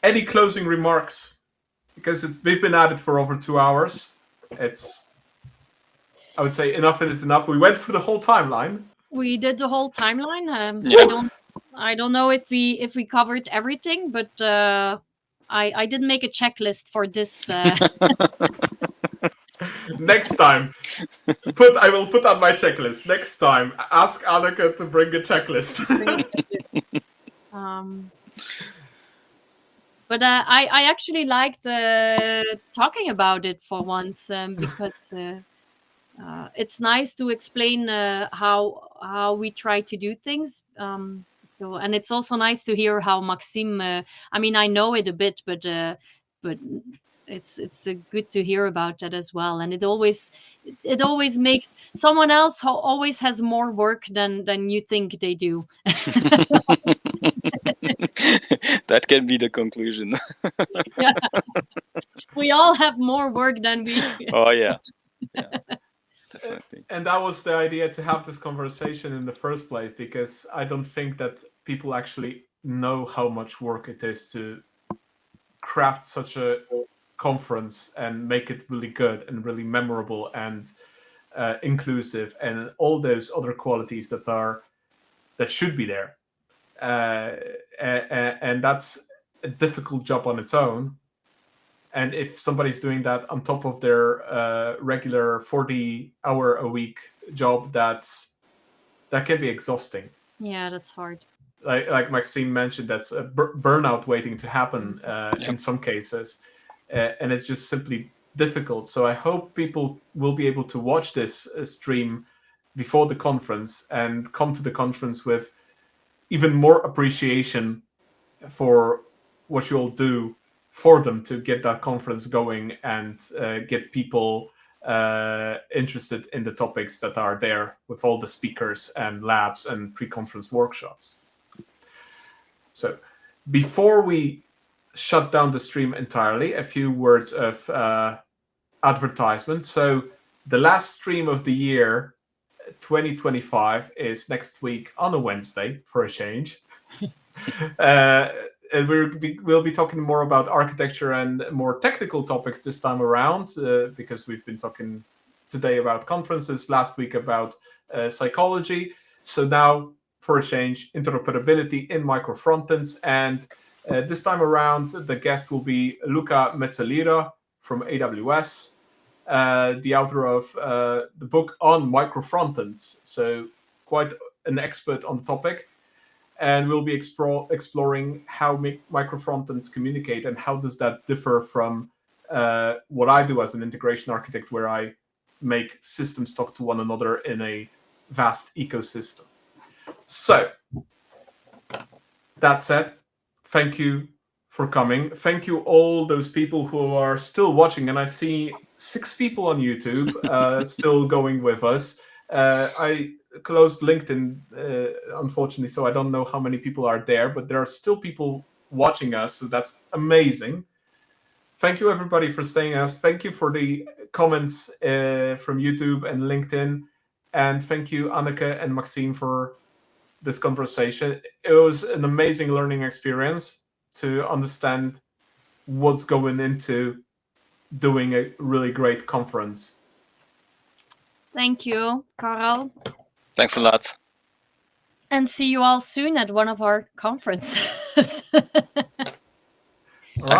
Any closing remarks? Because we've been at it for over 2 hours. I would say enough is enough. We went through the whole timeline. We did the whole timeline. Yeah. I don't know if we covered everything, but I did make a checklist for this. Next time, I will put on my checklist. Next time, ask Anneke to bring a checklist. But I actually liked talking about it for once, because it's nice to explain how we try to do things. So, and it's also nice to hear how Maxime. I mean, I know it a bit, but it's good to hear about that as well. And it always makes someone else always has more work than you think they do. That can be the conclusion. Yeah. We all have more work than we. Oh yeah. Definitely. And that was the idea, to have this conversation in the first place, because I don't think that people actually know how much work it is to craft such a conference and make it really good and really memorable and inclusive, and all those other qualities that should be there. And that's a difficult job on its own. And if somebody's doing that on top of their regular 40-hour-a-week job, that can be exhausting. Yeah, that's hard. Like Maxime mentioned, that's a burnout waiting to happen in some cases. And it's just simply difficult. So I hope people will be able to watch this stream before the conference and come to the conference with even more appreciation for what you all do for them, to get that conference going and get people interested in the topics that are there, with all the speakers and labs and pre-conference workshops. So before we shut down the stream entirely, a few words of advertisement. So the last stream of the year 2025 is next week on a Wednesday, for a change. And we'll be talking more about architecture and more technical topics this time around, because we've been talking today about conferences, last week about psychology. So now, for a change, interoperability in micro frontends. And this time around, the guest will be Luca Mezzalira from AWS, the author of the book on micro frontends. So quite an expert on the topic. And we'll be exploring how micro frontends communicate and how does that differ from what I do as an integration architect, where I make systems talk to one another in a vast ecosystem. So that said, thank you for coming. Thank you all those people who are still watching. And I see 6 people on YouTube still going with us. I closed LinkedIn, unfortunately, so I don't know how many people are there, but there are still people watching us, so that's amazing. Thank you, everybody, for staying us. Thank you for the comments from YouTube and LinkedIn. And thank you, Anneke and Maxime, for this conversation. It was an amazing learning experience to understand what's going into doing a really great conference. Thank you, Karel. Thanks a lot. And see you all soon at one of our conferences. All right.